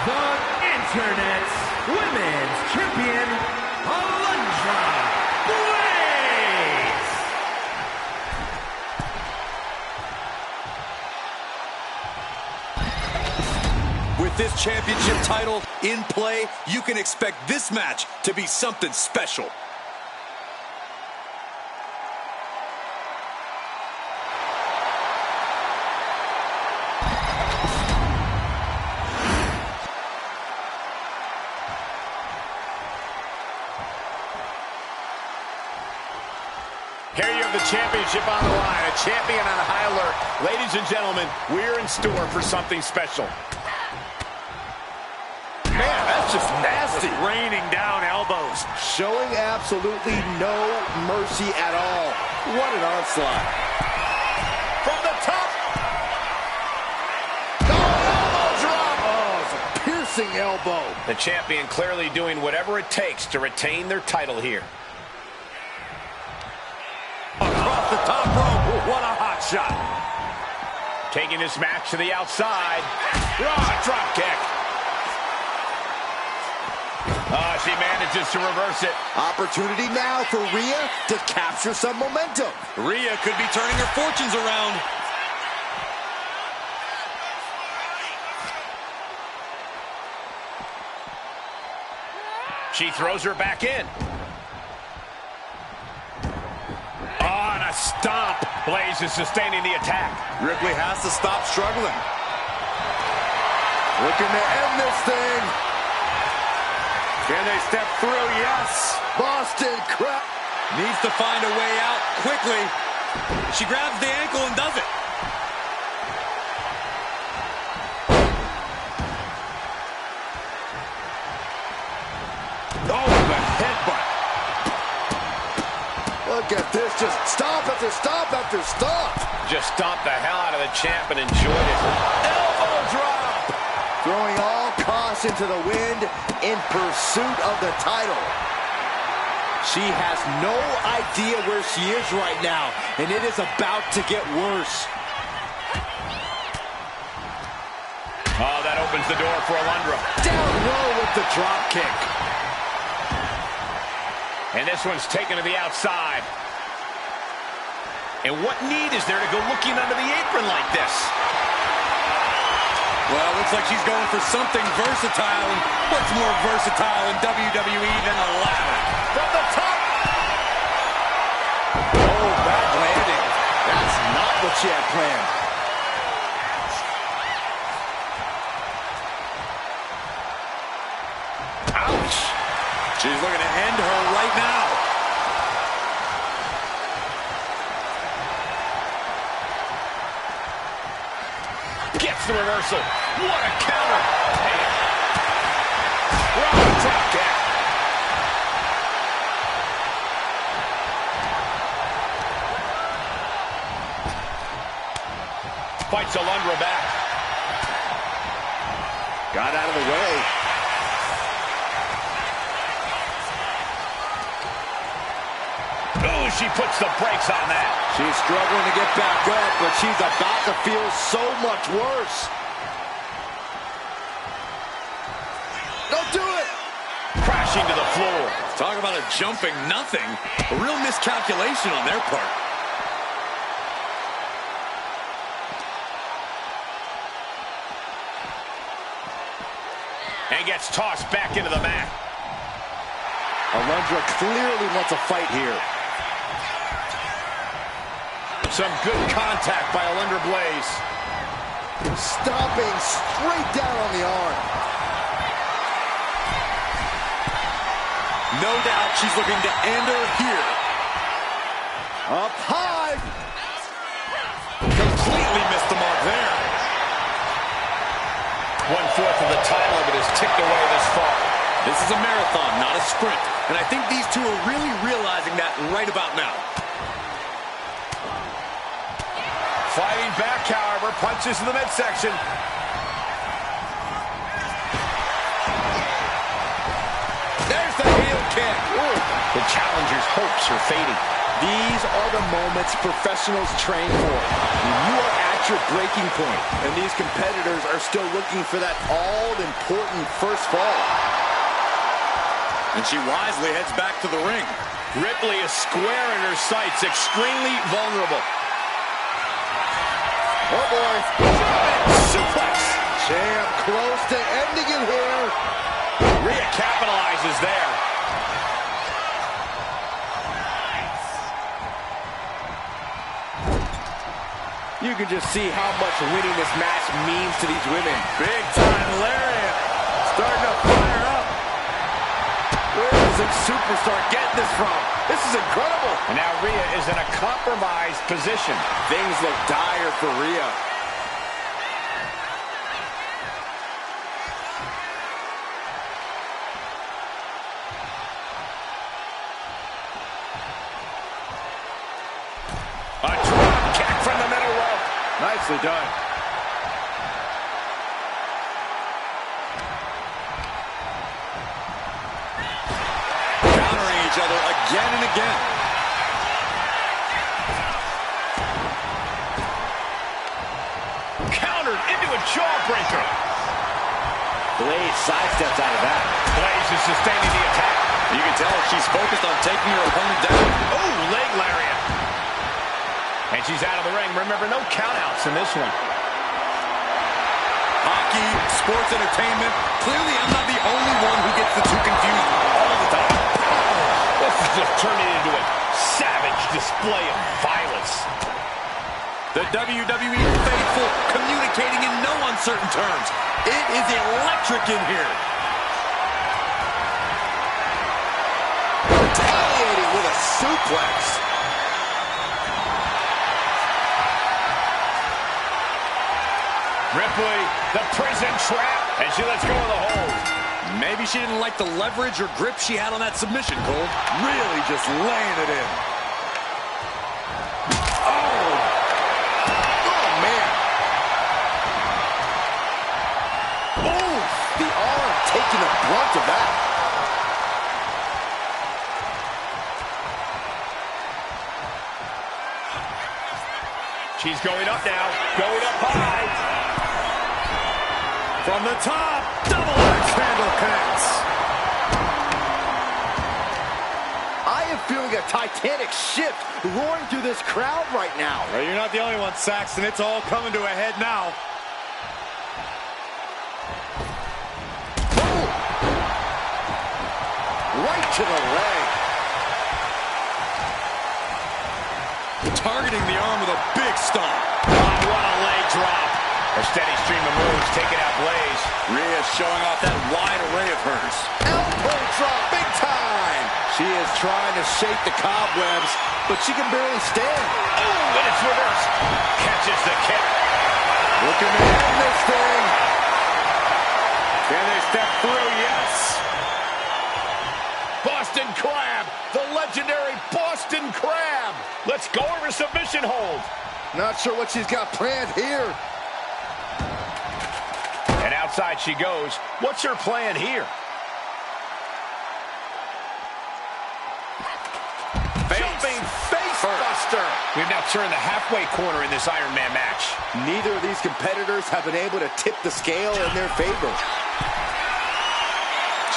the Internet's Women's Champion, Alundra Blaze. With this championship title in play, you can expect this match to be something special. Here you have the championship on the line, a champion on high alert. Ladies and gentlemen, we're in store for something special. Man, that's just nasty. Raining down elbows. Showing absolutely no mercy at all. What an onslaught. From the top. Elbow drop. Oh, it's a piercing elbow. The champion clearly doing whatever it takes to retain their title here. Across the top rope. What a hot shot. Taking this match to the outside. Raw drop kick. Oh, she manages to reverse it. Opportunity now for Rhea to capture some momentum. Rhea could be turning her fortunes around. She throws her back in. Oh, and a stomp. Blaze is sustaining the attack. Ripley has to stop struggling. Looking to end this thing. Can they step through? Yes. Boston Crab Needs to find a way out quickly. She grabs the ankle and does it. Oh, the headbutt. Look at this, just stomp after stomp after stomp. Just stomped the hell out of the champ and enjoyed it. Elbow drop. Throwing all caution to the wind in pursuit of the title. She has no idea where she is right now, and it is about to get worse. Oh, that opens the door for Alundra. Down low with the drop kick. And this one's taken to the outside. And what need is there to go looking under the apron like this? Well, looks like she's going for something versatile. And what's more versatile in WWE than a ladder? From the top. Oh, bad landing. That's not what she had planned. Ouch. She's looking to end her right now. Gets the reversal. What a counter. Raw drop kick. Fights Alundra back. Got out of the way. Oh, she puts the brakes on that. She's struggling to get back up, but she's about to feel so much worse. Don't do it! Crashing to the floor. Talk about a jumping nothing. A real miscalculation on their part. And gets tossed back into the mat. Alundra clearly wants a fight here. Some good contact by Alundra Blaze. Stomping straight down on the arm. No doubt she's looking to end her here. Up high. Completely missed the mark there. 1/4 of the time limit is ticked away this far. This is a marathon, not a sprint. And I think these two are really realizing that right about now. Fighting back, however, punches in the midsection. There's the heel kick. Ooh. The challenger's hopes are fading. These are the moments professionals train for. When you are at your breaking point, and these competitors are still looking for that all-important first fall. And she wisely heads back to the ring. Ripley is square in her sights, extremely vulnerable. Oh, boy. Suplex. Champ close to ending it here. Rhea capitalizes there. You can just see how much winning this match means to these women. Big time lariat. Starting to fire up. Where is this superstar getting this from? This is incredible. And now Rhea is in a compromised position. Things look dire for Rhea. A drop kick from the middle rope. Nicely done. Countering each other again and again. Countered into a jawbreaker. Blade sidesteps out of that. Blaze is sustaining the attack. You can tell she's focused on taking her opponent down. Oh, leg lariat. And she's out of the ring. Remember, no countouts in this one. Hockey, sports entertainment. Clearly, I'm not the only one who gets the two confused all the time. This is just turning into a savage display of violence. The WWE faithful communicating in no uncertain terms. It is electric in here. Retaliating with a suplex. Ripley, the prison trap, and she lets go of the hold. Maybe she didn't like the leverage or grip she had on that submission, Cole. Really just laying it in. Oh, man. Oh, the arm taking the brunt of that. She's going up now, going up high. From the top, double axe handle connects. I am feeling a titanic shift roaring through this crowd right now. Well, you're not the only one, Saxton. It's all coming to a head now. Boom. Right to the leg. Targeting the arm with a big stomp. Oh, what a leg drop. A steady stream of moves taking out Blaze. Rhea showing off that wide array of hers. Elbow drop, big time. She is trying to shake the cobwebs, but she can barely stand. Oh, and it's reversed. Catches the kick. Looking to end this thing. Can they step through? Yes. Boston Crab, the legendary Boston Crab. Let's go over submission hold. Not sure what she's got planned here. And outside she goes. What's her plan here? Jumping face buster. We've now turned the halfway corner in this Iron Man match. Neither of these competitors have been able to tip the scale in their favor.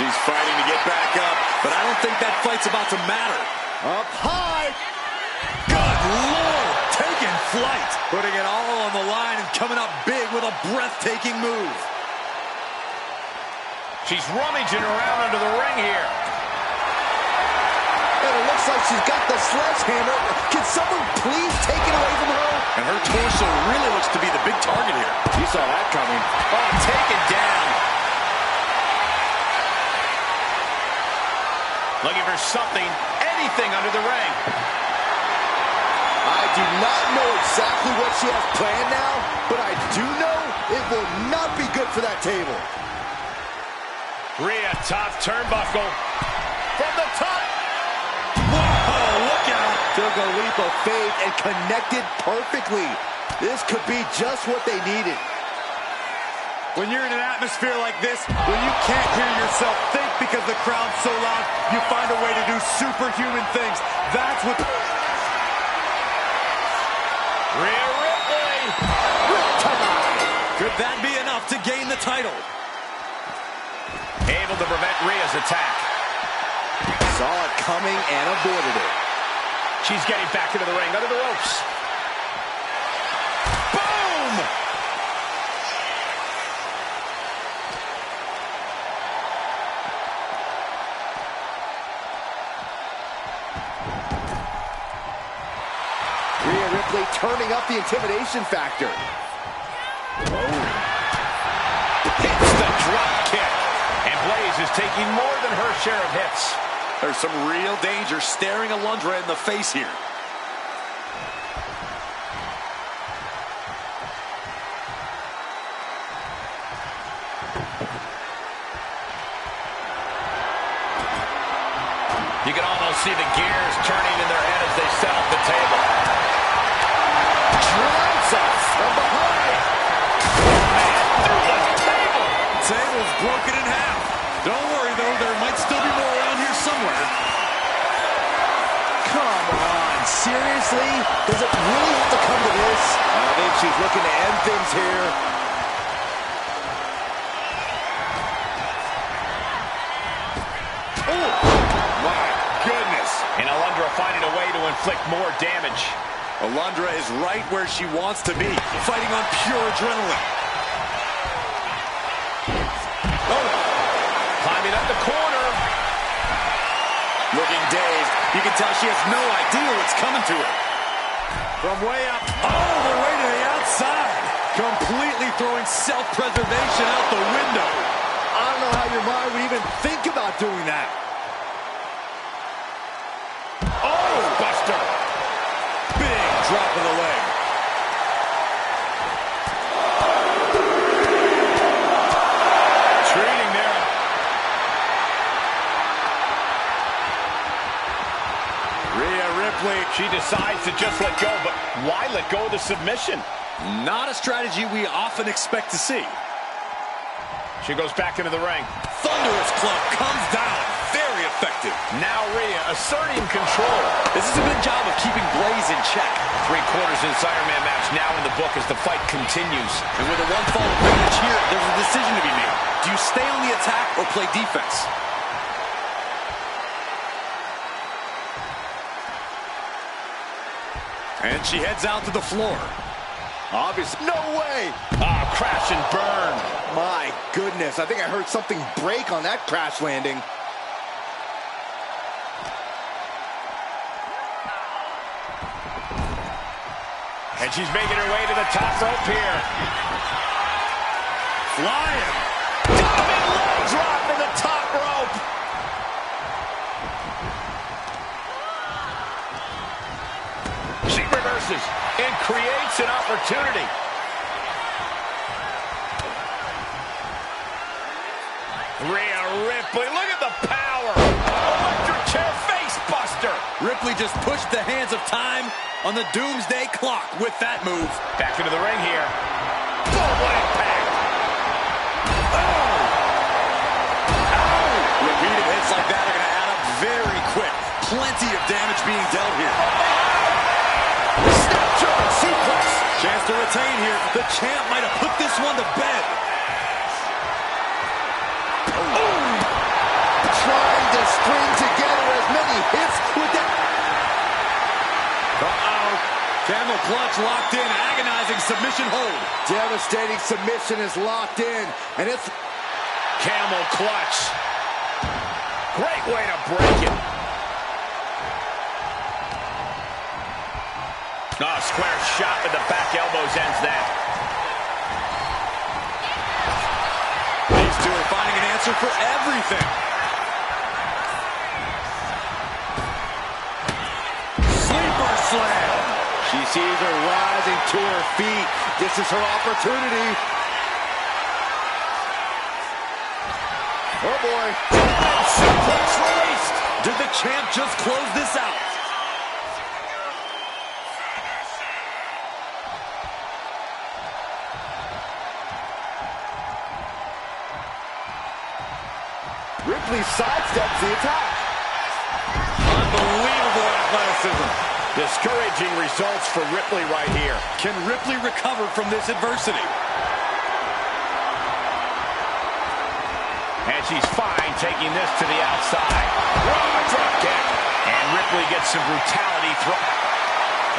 She's fighting to get back up, but I don't think that fight's about to matter. Up high. Good Lord, taking flight. Putting it all on the line and coming up big with a breathtaking move. She's rummaging around under the ring here. And it looks like she's got the sledgehammer. Can someone please take it away from her? And her torso really looks to be the big target here. You saw that coming. Oh, taken down. Looking for something, anything under the ring. I do not know exactly what she has planned now, but I do know it will not be good for that table. Rhea, top turnbuckle. From the top. Whoa, look out. Took a leap of faith and connected perfectly. This could be just what they needed. When you're in an atmosphere like this, when you can't hear yourself think because the crowd's so loud, you find a way to do superhuman things. That's what... Rhea Ripley. Could that be enough to gain the title? Able to prevent Rhea's attack. Saw it coming and avoided it. She's getting back into the ring, under the ropes. Boom! Rhea Ripley turning up the intimidation factor. Hits the drop kick. And Blaze is taking more than her share of hits. There's some real danger staring Alundra in the face here. You can almost see the gears turning in their head as they set up the table. Drives us from behind. Through the table. Table's broken in half. Don't worry, though. There might still be more around here somewhere. Come on, seriously? Does it really have to come to this? I think she's looking to end things here. Oh, my goodness. And Alundra finding a way to inflict more damage. Alundra is right where she wants to be, fighting on pure adrenaline. Climbing up the corner. Looking dazed. You can tell she has no idea what's coming to her. From way up, all the way to the outside. Completely throwing self-preservation out the window. I don't know how your mind would even think about doing that. Oh, Buster. Big drop of the leg. Treating there. Rhea Ripley. She decides to just let go, but why let go of the submission? Not a strategy we often expect to see. She goes back into the ring. Thunderous club comes down. Very effective. Now Rhea asserting control. This is a good job of keeping Blaze in check. 3/4 inside Iron Man match now in the book as the fight continues. And with a one-fall advantage here, there's a decision to be made. Do you stay on the attack or play defense? And she heads out to the floor. Obviously, no way. Ah, crash and burn. My goodness, I think I heard something break on that crash landing. And she's making her way to the top rope here. Flying. Diving leg drop from the top rope. She reverses and creates an opportunity. Rhea Ripley, look at the power. Electric chair face buster. Ripley just pushed the hands of time on the doomsday clock with that move. Back into the ring here. Boom, what impact. Repeated hits like that are going to add up very quick. Plenty of damage being dealt here. Snap German suplex. Chance to retain here. The champ might have put this one to bed. Trying to string together as many hits with that. Uh-oh. Camel clutch locked in. Agonizing submission hold. Devastating submission is locked in. And it's Camel clutch. Great way to break it. Oh, square shot with the back elbows ends that. These two are finding an answer for everything. sees her rising to her feet. This is her opportunity. Oh boy. Suplex released. Did the champ just close this out? Ripley sidesteps the attack. Unbelievable athleticism. Discouraging results for Ripley right here. Can Ripley recover from this adversity? And she's fine taking this to the outside. Raw drop kick. And Ripley gets some brutality thrown.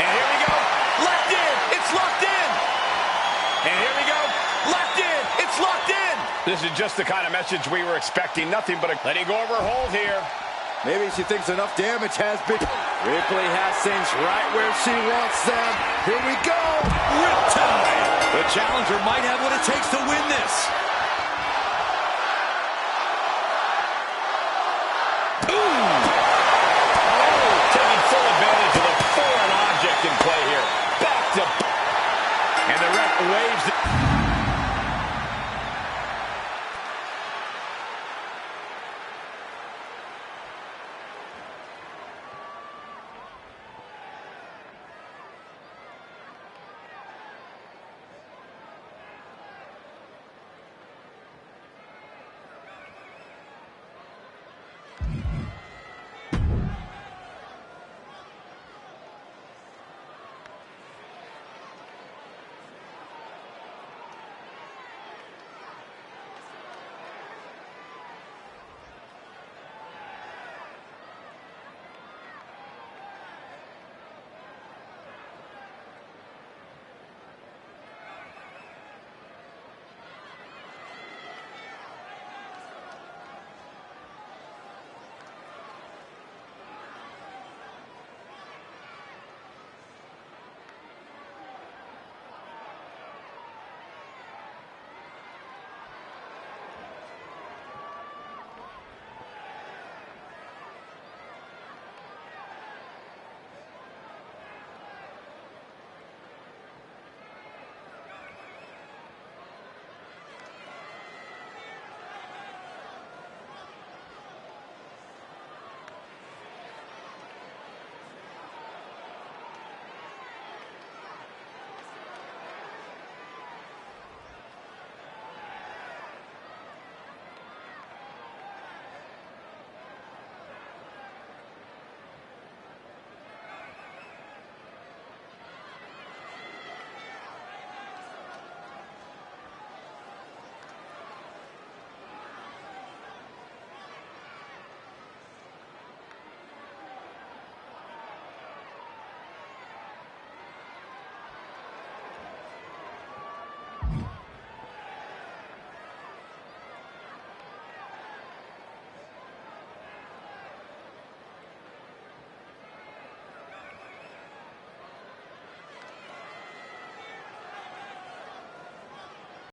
And here we go. Locked in. It's locked in. And here we go. Locked in. It's locked in. This is just the kind of message we were expecting. Nothing but a letting go of her hold here. Maybe she thinks enough damage has been. Ripley has things right where she wants them. Here we go. Riptide. The challenger might have what it takes to win this.